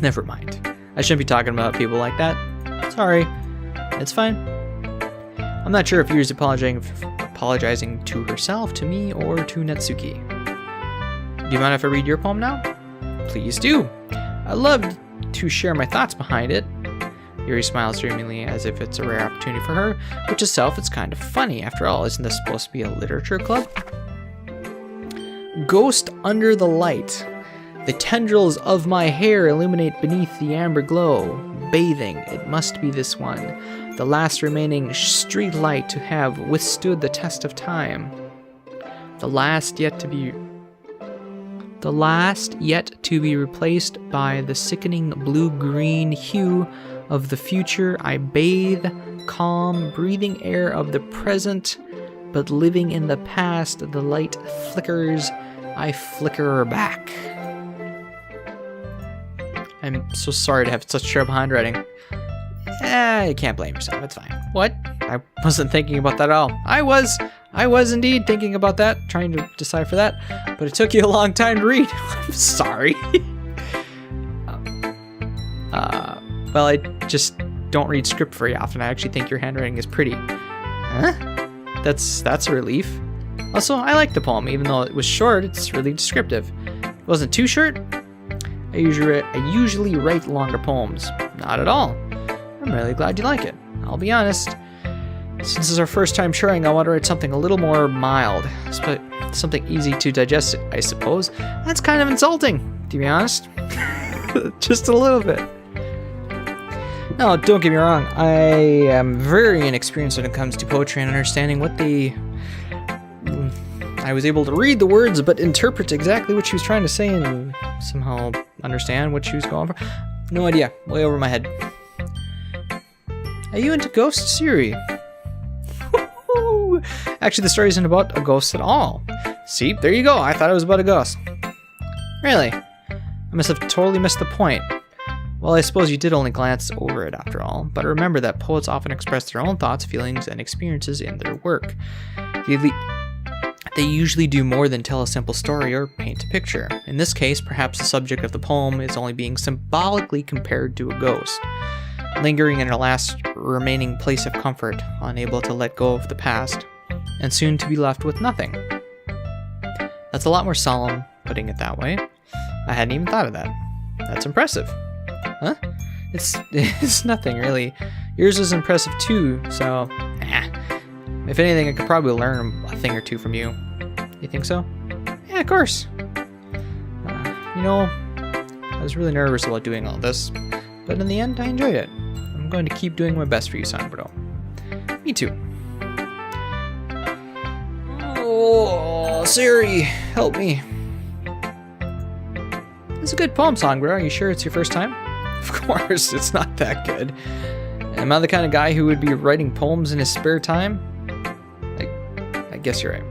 never mind. I shouldn't be talking about people like that. Sorry. It's fine. I'm not sure if Yuri's apologizing to herself, to me, or to Natsuki. Do you mind if I read your poem now? Please do. I'd love to share my thoughts behind it. Yuri smiles dreamingly as if it's a rare opportunity for her, which itself is kind of funny. After all, isn't this supposed to be a literature club? Ghost under the light. The tendrils of my hair illuminate beneath the amber glow. Bathing, it must be this one. The last remaining street light to have withstood the test of time. The last yet to be replaced by the sickening blue-green hue of the future. I bathe, calm, breathing air of the present, but living in the past. The light flickers, I flicker back. I'm so sorry to have such trouble handwriting. You can't blame yourself, it's fine. What? I wasn't thinking about that at all. I was indeed thinking about that, trying to decipher that, but it took you a long time to read. I'm sorry. Well, I just don't read script very often. I actually think your handwriting is pretty. Huh? That's a relief. Also, I like the poem, even though it was short, it's really descriptive. It wasn't too short. I usually write longer poems. Not at all. I'm really glad you like it. I'll be honest. Since this is our first time sharing, I want to write something a little more mild. Something easy to digest, I suppose. That's kind of insulting, to be honest. Just a little bit. No, don't get me wrong. I am very inexperienced when it comes to poetry and understanding what I was able to read the words, but interpret exactly what she was trying to say and somehow understand what she was going for. No idea. Way over my head. Are you into ghosts, Yuri? Actually, the story isn't about a ghost at all. See, there you go. I thought it was about a ghost. Really? I must have totally missed the point. Well, I suppose you did only glance over it after all, but remember that poets often express their own thoughts, feelings, and experiences in their work. They usually do more than tell a simple story or paint a picture. In this case, perhaps the subject of the poem is only being symbolically compared to a ghost, lingering in her last remaining place of comfort, unable to let go of the past, and soon to be left with nothing. That's a lot more solemn, putting it that way. I hadn't even thought of that. That's impressive. Huh? It's nothing, really. Yours is impressive too, so... If anything, I could probably learn a thing or two from you. You think so? Yeah, of course. I was really nervous about doing all this, but in the end, I enjoyed it. I'm going to keep doing my best for you, Sanbro. Me too. Oh, Siri, help me. It's a good poem, Sanbro. Are you sure it's your first time? Of course, it's not that good. Am I the kind of guy who would be writing poems in his spare time? I guess you're right.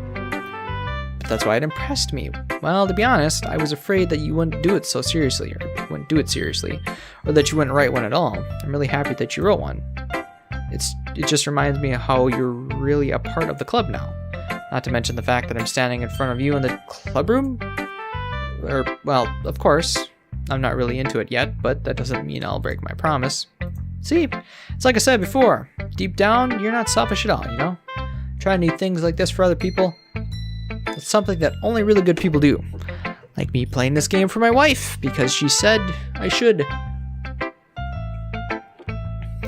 But that's why it impressed me. Well, to be honest, I was afraid that you wouldn't do it so seriously, or that you wouldn't write one at all. I'm really happy that you wrote one. It just reminds me of how you're really a part of the club now. Not to mention the fact that I'm standing in front of you in the club room. Well, of course, I'm not really into it yet, but that doesn't mean I'll break my promise. See, it's like I said before, deep down, you're not selfish at all, you know? Trying to do things like this for other people, it's something that only really good people do. Like me playing this game for my wife, because she said I should.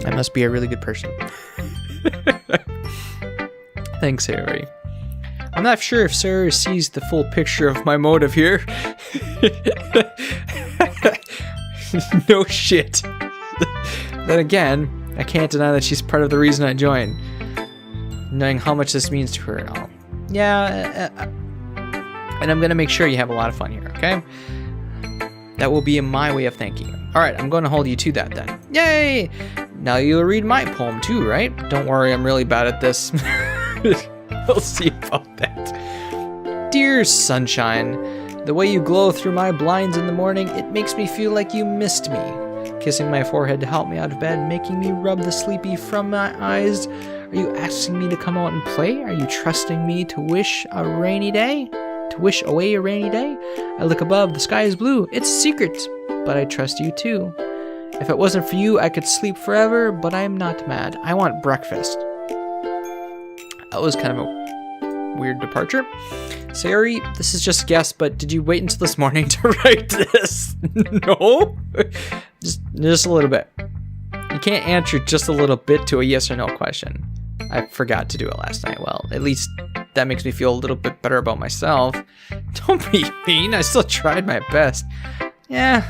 I must be a really good person. Thanks, Harry. I'm not sure if Sarah sees the full picture of my motive here. No shit. Then again, I can't deny that she's part of the reason I joined. Knowing how much this means to her and all. Yeah, And I'm going to make sure you have a lot of fun here, okay? That will be my way of thanking you. All right, I'm going to hold you to that then. Yay! Now you'll read my poem too, right? Don't worry, I'm really bad at this. We'll see about that. Dear sunshine, the way you glow through my blinds in the morning, it makes me feel like you missed me. Kissing my forehead to help me out of bed, making me rub the sleepy from my eyes. Are you asking me to come out and play? Are you trusting me to wish a rainy day? To wish away a rainy day? I look above, the sky is blue. It's a secret, but I trust you too. If it wasn't for you, I could sleep forever, but I am not mad. I want breakfast. That was kind of a weird departure. Sayori, this is just a guess, but did you wait until this morning to write this? No? Just a little bit. You can't answer just a little bit to a yes or no question. I forgot to do it last night. Well, at least that makes me feel a little bit better about myself. Don't be mean. I still tried my best. Yeah,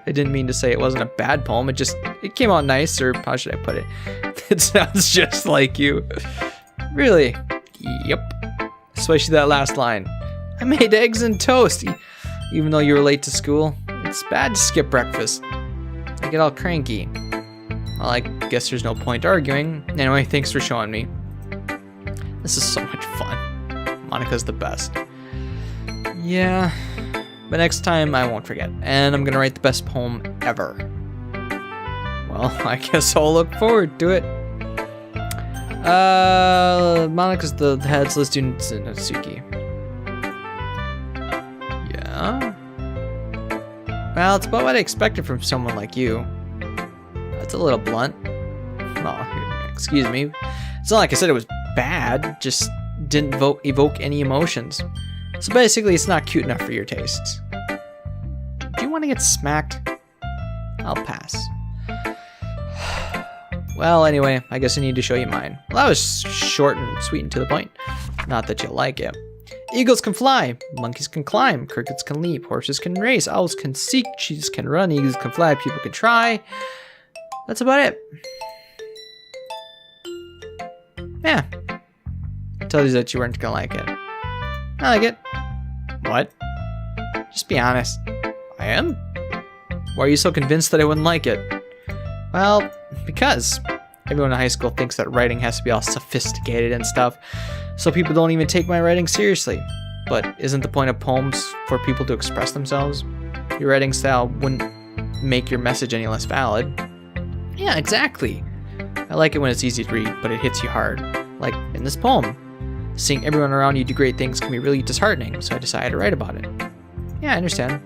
I didn't mean to say it wasn't a bad poem. It came out nice, or how should I put it? It sounds just like you. Really? Yep. Especially that last line. I made eggs and toast, even though you were late to school. It's bad to skip breakfast. I get all cranky. Well, I guess there's no point arguing. Anyway, thanks for showing me. This is so much fun. Monica's the best. Yeah, but next time I won't forget. And I'm gonna write the best poem ever. Well, I guess I'll look forward to it. Monica's the head, so let's do Natsuki. Yeah? Well, it's about what I expected from someone like you. That's a little blunt. Well, excuse me. It's not like I said it was bad, just didn't evoke any emotions. So basically, it's not cute enough for your tastes. Do you want to get smacked? I'll pass. Well, anyway, I guess I need to show you mine. Well, that was short and sweet and to the point. Not that you'll like it. Eagles can fly, monkeys can climb, crickets can leap, horses can race, owls can seek, cheetahs can run, eagles can fly, people can try. That's about it. Yeah. I told you that you weren't gonna like it. I like it. What? Just be honest. I am? Why are you so convinced that I wouldn't like it? Well, because everyone in high school thinks that writing has to be all sophisticated and stuff, so people don't even take my writing seriously. But isn't the point of poems for people to express themselves? Your writing style wouldn't make your message any less valid. Yeah, exactly. I like it when it's easy to read, but it hits you hard. Like in this poem. Seeing everyone around you do great things can be really disheartening, so I decided to write about it. Yeah, I understand.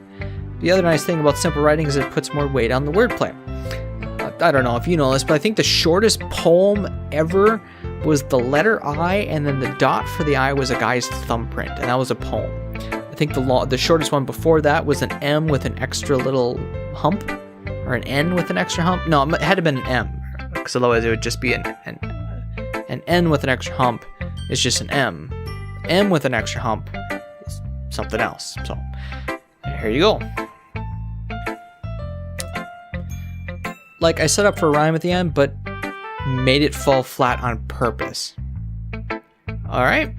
The other nice thing about simple writing is it puts more weight on the wordplay. I don't know if you know this, but I think the shortest poem ever was the letter I, and then the dot for the I was a guy's thumbprint, and that was a poem. I think the shortest one before that was an M with an extra little hump, or an N with an extra hump. No, it had to have been an M, because otherwise it would just be an N with an extra hump is just an M. M with an extra hump is something else. So here you go. Like, I set up for a rhyme at the end, but made it fall flat on purpose. Alright.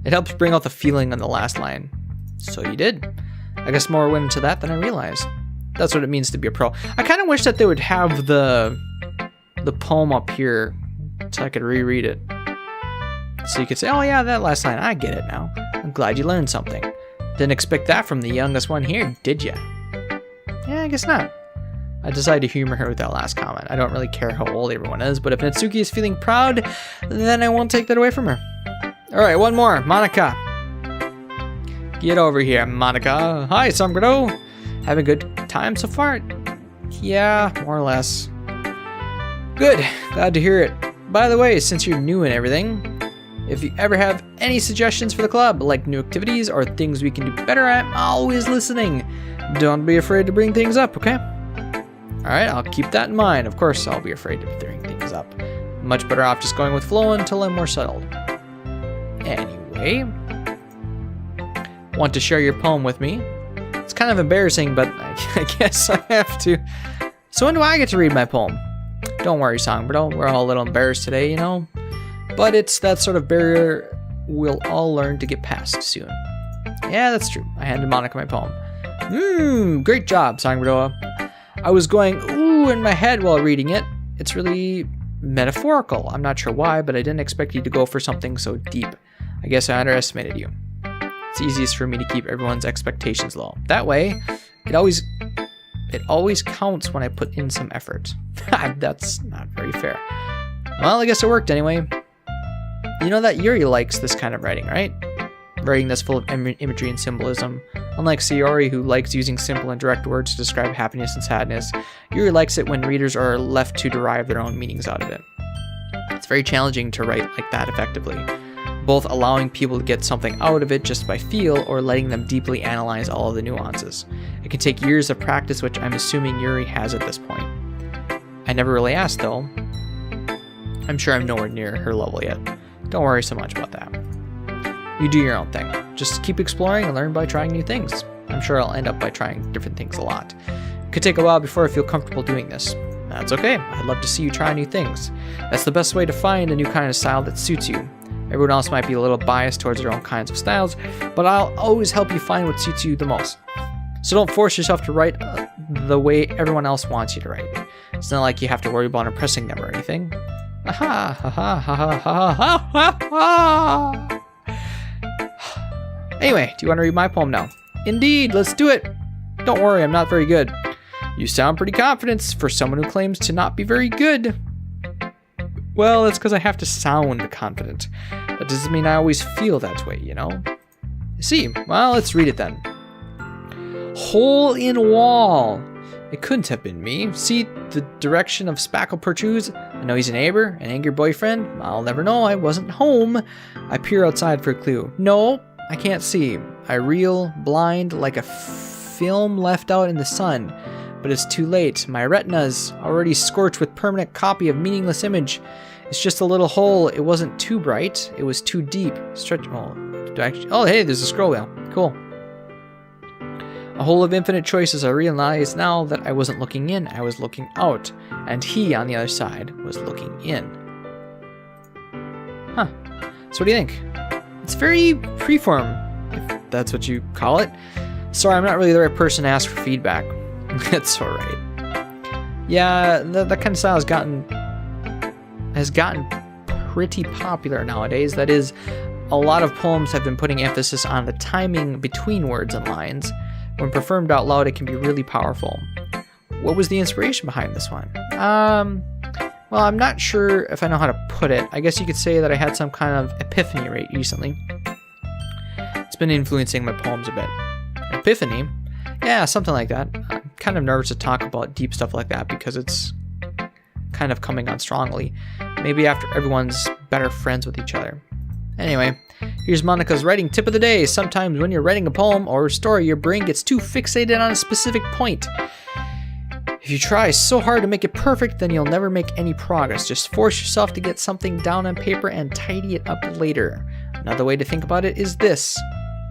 It helps bring out the feeling on the last line. So you did. I guess more went into that than I realized. That's what it means to be a pro. I kind of wish that they would have the poem up here so I could reread it. So you could say, oh yeah, that last line, I get it now. I'm glad you learned something. Didn't expect that from the youngest one here, did ya? Yeah, I guess not. I decided to humor her with that last comment. I don't really care how old everyone is, but if Natsuki is feeling proud, then I won't take that away from her. Alright, one more. Monica. Get over here, Monica. Hi, Sangredo. Having a good time so far? Yeah, more or less. Good. Glad to hear it. By the way, since you're new and everything, if you ever have any suggestions for the club, like new activities or things we can do better, I'm always listening. Don't be afraid to bring things up, okay? Alright, I'll keep that in mind. Of course, I'll be afraid of throwing things up. Much better off just going with flow until I'm more settled. Anyway, want to share your poem with me? It's kind of embarrassing, but I guess I have to. So when do I get to read my poem? Don't worry, Songbird. We're all a little embarrassed today, you know? But it's that sort of barrier we'll all learn to get past soon. Yeah, that's true. I handed Monica my poem. Great job, Sangredoa. I was going, ooh, in my head while reading it. It's really metaphorical. I'm not sure why, but I didn't expect you to go for something so deep. I guess I underestimated you. It's easiest for me to keep everyone's expectations low. That way, it always counts when I put in some effort. That's not very fair. Well, I guess it worked anyway. You know that Yuri likes this kind of writing, right? Writing that's full of imagery and symbolism. Unlike Sayori, who likes using simple and direct words to describe happiness and sadness, Yuri likes it when readers are left to derive their own meanings out of it. It's very challenging to write like that effectively, both allowing people to get something out of it just by feel or letting them deeply analyze all of the nuances. It can take years of practice, which I'm assuming Yuri has at this point. I never really asked, though. I'm sure I'm nowhere near her level yet. Don't worry so much about that. You do your own thing. Just keep exploring and learn by trying new things. I'm sure I'll end up by trying different things a lot. It could take a while before I feel comfortable doing this. That's okay. I'd love to see you try new things. That's the best way to find a new kind of style that suits you. Everyone else might be a little biased towards their own kinds of styles, but I'll always help you find what suits you the most. So don't force yourself to write the way everyone else wants you to write. It's not like you have to worry about impressing them or anything. Ha ha ha ha ha ha ha ha ha. Anyway, do you want to read my poem now? Indeed, let's do it. Don't worry, I'm not very good. You sound pretty confident for someone who claims to not be very good. Well, it's because I have to sound confident. That doesn't mean I always feel that way, you know? See, well, let's read it then. Hole in wall. It couldn't have been me. See the direction of Spackle protrudes? I know he's a neighbor, an angry boyfriend. I'll never know. I wasn't home. I peer outside for a clue. No, I can't see. I reel blind like a film left out in the sun. But it's too late. My retina's already scorched with permanent copy of meaningless image. It's just a little hole. It wasn't too bright. It was too deep. Stretch. Oh, hey, there's a scroll wheel. Cool. A hole of infinite choices. I realize now that I wasn't looking in. I was looking out. And he, on the other side, was looking in. Huh. So what do you think? It's very freeform, if that's what you call it. Sorry, I'm not really the right person to ask for feedback. It's alright. Yeah, that kind of style has gotten pretty popular nowadays. That is, a lot of poems have been putting emphasis on the timing between words and lines. When performed out loud, it can be really powerful. What was the inspiration behind this one? Well, I'm not sure if I know how to put it. I guess you could say that I had some kind of epiphany recently. It's been influencing my poems a bit. Epiphany? Yeah, something like that. I'm kind of nervous to talk about deep stuff like that because it's kind of coming on strongly. Maybe after everyone's better friends with each other. Anyway, here's Monica's writing tip of the day. Sometimes when you're writing a poem or a story, your brain gets too fixated on a specific point. If you try so hard to make it perfect, then you'll never make any progress. Just force yourself to get something down on paper and tidy it up later. Another way to think about it is this.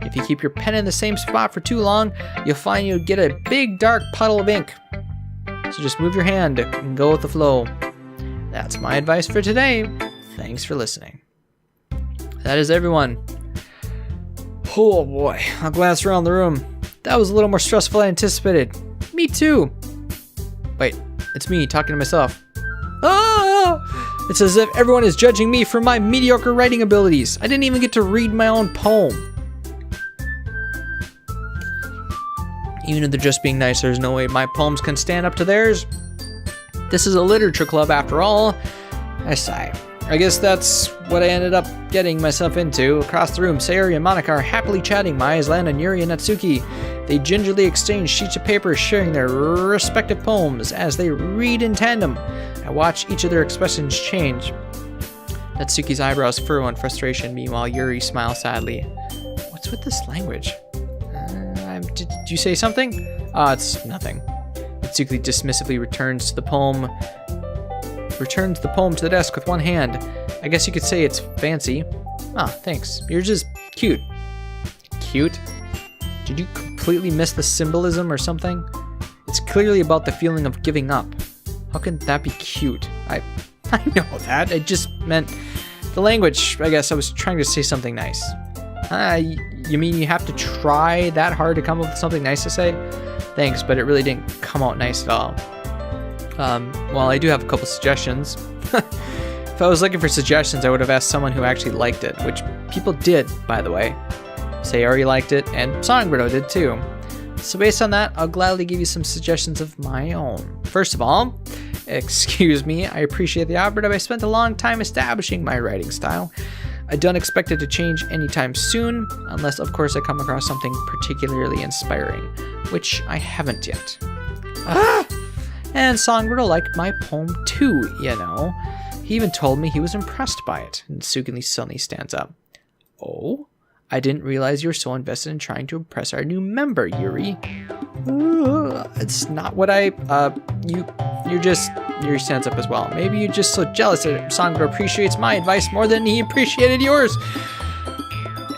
If you keep your pen in the same spot for too long, you'll find you'll get a big dark puddle of ink. So just move your hand and go with the flow. That's my advice for today. Thanks for listening. That is everyone. Oh boy, I'll glance around the room. That was a little more stressful than I anticipated. Me too. Wait, it's me talking to myself. Ah! It's as if everyone is judging me for my mediocre writing abilities. I didn't even get to read my own poem. Even if they're just being nice, there's no way my poems can stand up to theirs. This is a literature club after all. I sigh. I guess that's what I ended up getting myself into. Across the room, Sayori and Monica are happily chatting. My eyes land on Yuri and Natsuki. They gingerly exchange sheets of paper, sharing their respective poems as they read in tandem. I watch each of their expressions change. Natsuki's eyebrows furrow in frustration. Meanwhile, Yuri smiles sadly. What's with this language? Did you say something? It's nothing. Natsuki dismissively returns the poem to the desk with one hand. I guess you could say it's fancy. Ah, thanks. Yours is cute. Cute? Did you completely miss the symbolism or something? It's clearly about the feeling of giving up. How can that be cute? I know that. I just meant the language. I guess I was trying to say something nice. You mean you have to try that hard to come up with something nice to say? Thanks, but it really didn't come out nice at all. Well, I do have a couple suggestions. If I was looking for suggestions, I would have asked someone who actually liked it, which people did, by the way. Sayori liked it, and Songbirdo did too. So based on that, I'll gladly give you some suggestions of my own. First of all, excuse me, I appreciate the offer, but I spent a long time establishing my writing style. I don't expect it to change anytime soon, unless of course I come across something particularly inspiring, which I haven't yet. And Songbirdo liked my poem too, you know. He even told me he was impressed by it. And Tsukini suddenly stands up. Oh? I didn't realize you were so invested in trying to impress our new member, Yuri. It's not what Yuri stands up as well. Maybe you're just so jealous that Songbirdo appreciates my advice more than he appreciated yours.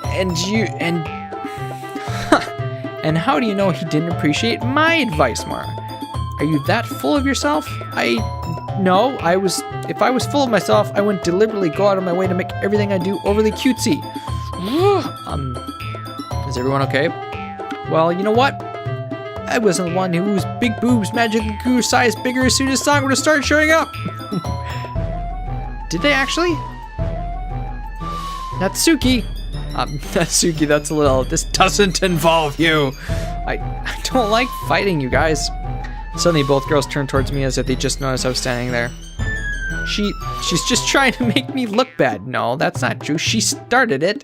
And and how do you know he didn't appreciate my advice more? Are you that full of yourself? No, if I was full of myself, I wouldn't deliberately go out of my way to make everything I do overly cutesy. Is everyone okay? Well, you know what? I wasn't the one whose big boobs magically grew size bigger as soon as Songbirdo started showing up. Did they actually? Natsuki. Natsuki, that's a little. This doesn't involve you. I don't like fighting, you guys. Suddenly, both girls turned towards me as if they just noticed I was standing there. She's just trying to make me look bad. No, that's not true. She started it.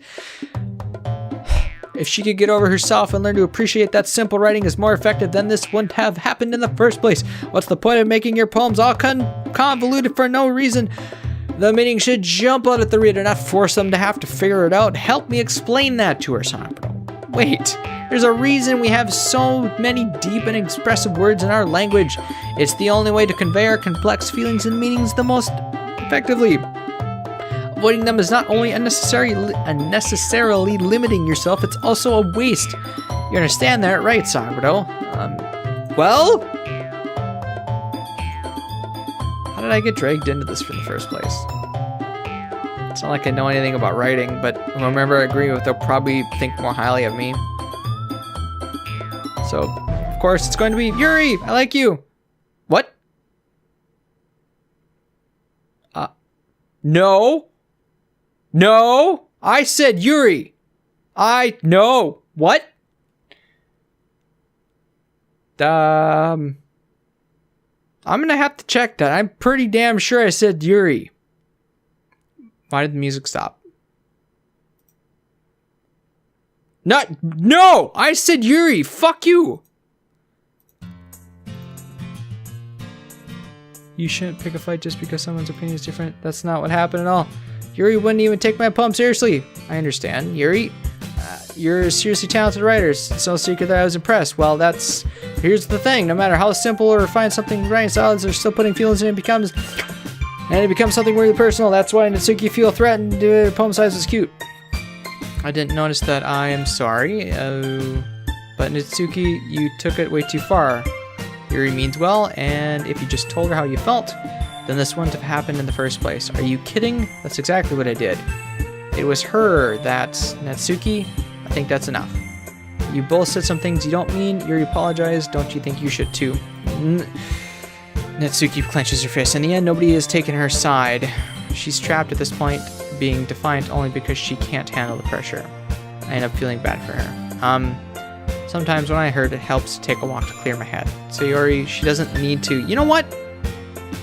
If she could get over herself and learn to appreciate that simple writing is more effective, then this wouldn't have happened in the first place. What's the point of making your poems all convoluted for no reason? The meaning should jump out at the reader, not force them to have to figure it out. Help me explain that to her, Songbirdo. Wait, there's a reason we have so many deep and expressive words in our language. It's the only way to convey our complex feelings and meanings the most effectively. Avoiding them is not only unnecessarily limiting yourself, it's also a waste. You understand that, right, Songbirdo? Well? How did I get dragged into this in the first place? It's not like I know anything about writing, but whomever I agree with, they'll probably think more highly of me. So, of course, it's going to be Yuri! I like you! What? No! No! I said Yuri! No! What? I'm gonna have to check that. I'm pretty damn sure I said Yuri. Why did the music stop? No! I said Yuri! Fuck you! You shouldn't pick a fight just because someone's opinion is different. That's not what happened at all. Yuri wouldn't even take my poem seriously. I understand. Yuri, you're a seriously talented writer. It's no secret that I was impressed. Well, here's the thing. No matter how simple or refined something writing styles, they're still putting feelings in it becomes something really personal. That's why Natsuki feel threatened. The poem size was cute. I didn't notice that. I am sorry. But Natsuki, you took it way too far. Yuri means well, and if you just told her how you felt, then this wouldn't have happened in the first place. Are you kidding? That's exactly what I did. It was her that Natsuki. I think that's enough. You both said some things you don't mean. Yuri apologized. Don't you think you should too? Natsuki clenches her fist. In the end, nobody has taken her side. She's trapped at this point, being defiant only because she can't handle the pressure. I end up feeling bad for her. Sometimes when I hurt, it helps to take a walk to clear my head. So Yuri, she doesn't need to. You know what?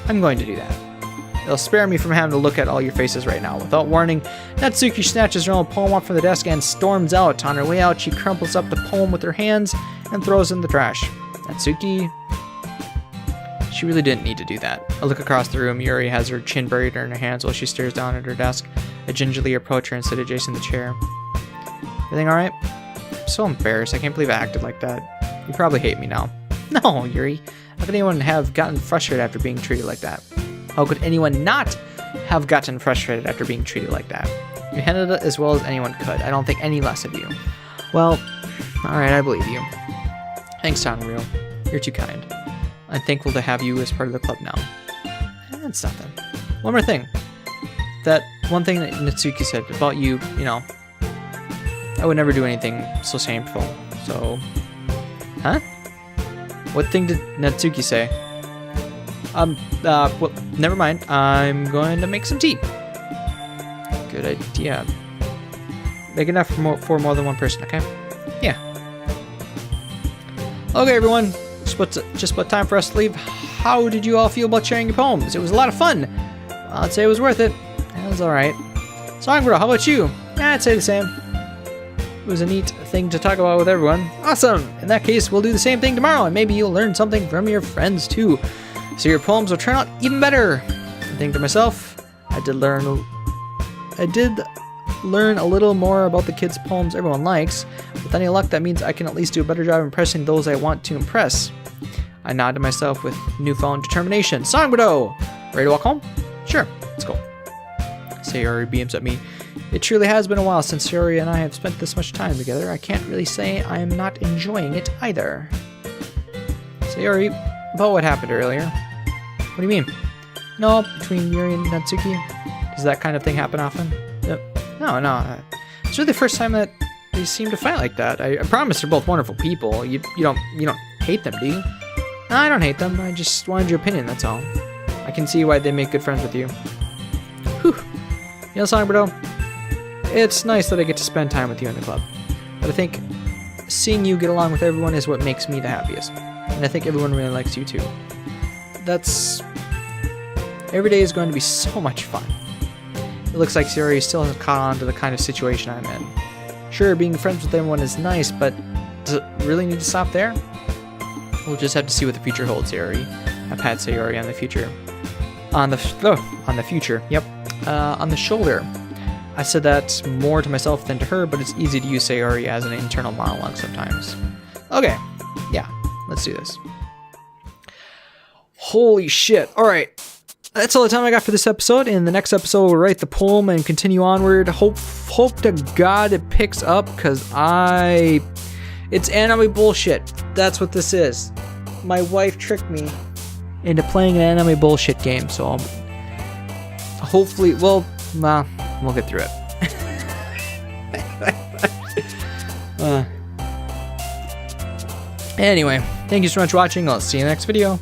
I'm going to do that. It'll spare me from having to look at all your faces right now. Without warning, Natsuki snatches her own poem off from the desk and storms out. On her way out, she crumples up the poem with her hands and throws it in the trash. Natsuki, she really didn't need to do that. I look across the room. Yuri has her chin buried in her hands while she stares down at her desk. I gingerly approach her and sit adjacent to the chair. Everything alright? I'm so embarrassed. I can't believe I acted like that. You probably hate me now. No, Yuri. How could anyone have gotten frustrated after being treated like that? How could anyone not have gotten frustrated after being treated like that? You handled it as well as anyone could. I don't think any less of you. Well, alright, I believe you. Thanks, Tanryu. You're too kind. I'm thankful to have you as part of the club now. That's nothing. One more thing. That one thing that Natsuki said about you, you know, I would never do anything so shameful. So, huh? What thing did Natsuki say? Well, never mind. I'm going to make some tea. Good idea. Make enough for more than one person, okay? Yeah. Okay, everyone. Just about time for us to leave. How did you all feel about sharing your poems? It was a lot of fun. I'd say it was worth it. It was alright. Songbird, how about you? Yeah, I'd say the same. It was a neat thing to talk about with everyone. Awesome! In that case, we'll do the same thing tomorrow, and maybe you'll learn something from your friends too. So your poems will turn out even better. I think to myself, I did learn a little more about the kids' poems everyone likes. With any luck, that means I can at least do a better job of impressing those I want to impress. I nod to myself with newfound determination. Songbird, ready to walk home? Sure, let's go. Sayori beams at me. It truly has been a while since Sayori and I have spent this much time together. I can't really say I am not enjoying it either. Sayori, about what happened earlier? What do you mean? No, between Yuri and Natsuki? Does that kind of thing happen often? No. It's really the first time that they seem to fight like that. I promise they're both wonderful people. You don't hate them, do you? No, I don't hate them. I just wanted your opinion, that's all. I can see why they make good friends with you. Whew. You know, Songbird, it's nice that I get to spend time with you in the club. But I think seeing you get along with everyone is what makes me the happiest. And I think everyone really likes you too. Every day is going to be so much fun. It looks like Sayori still hasn't caught on to the kind of situation I'm in. Sure, being friends with everyone is nice, but does it really need to stop there? We'll just have to see what the future holds, Sayori. I pat Sayori on the future. On the future, yep. On the shoulder. I said that more to myself than to her, but it's easy to use Sayori as an internal monologue sometimes. Okay, yeah, let's do this. Holy shit. Alright. That's all the time I got for this episode. In the next episode, we'll write the poem and continue onward. Hope to God it picks up, because it's anime bullshit. That's what this is. My wife tricked me into playing an anime bullshit game, so hopefully, we'll get through it. Anyway, thank you so much for watching. I'll see you in the next video.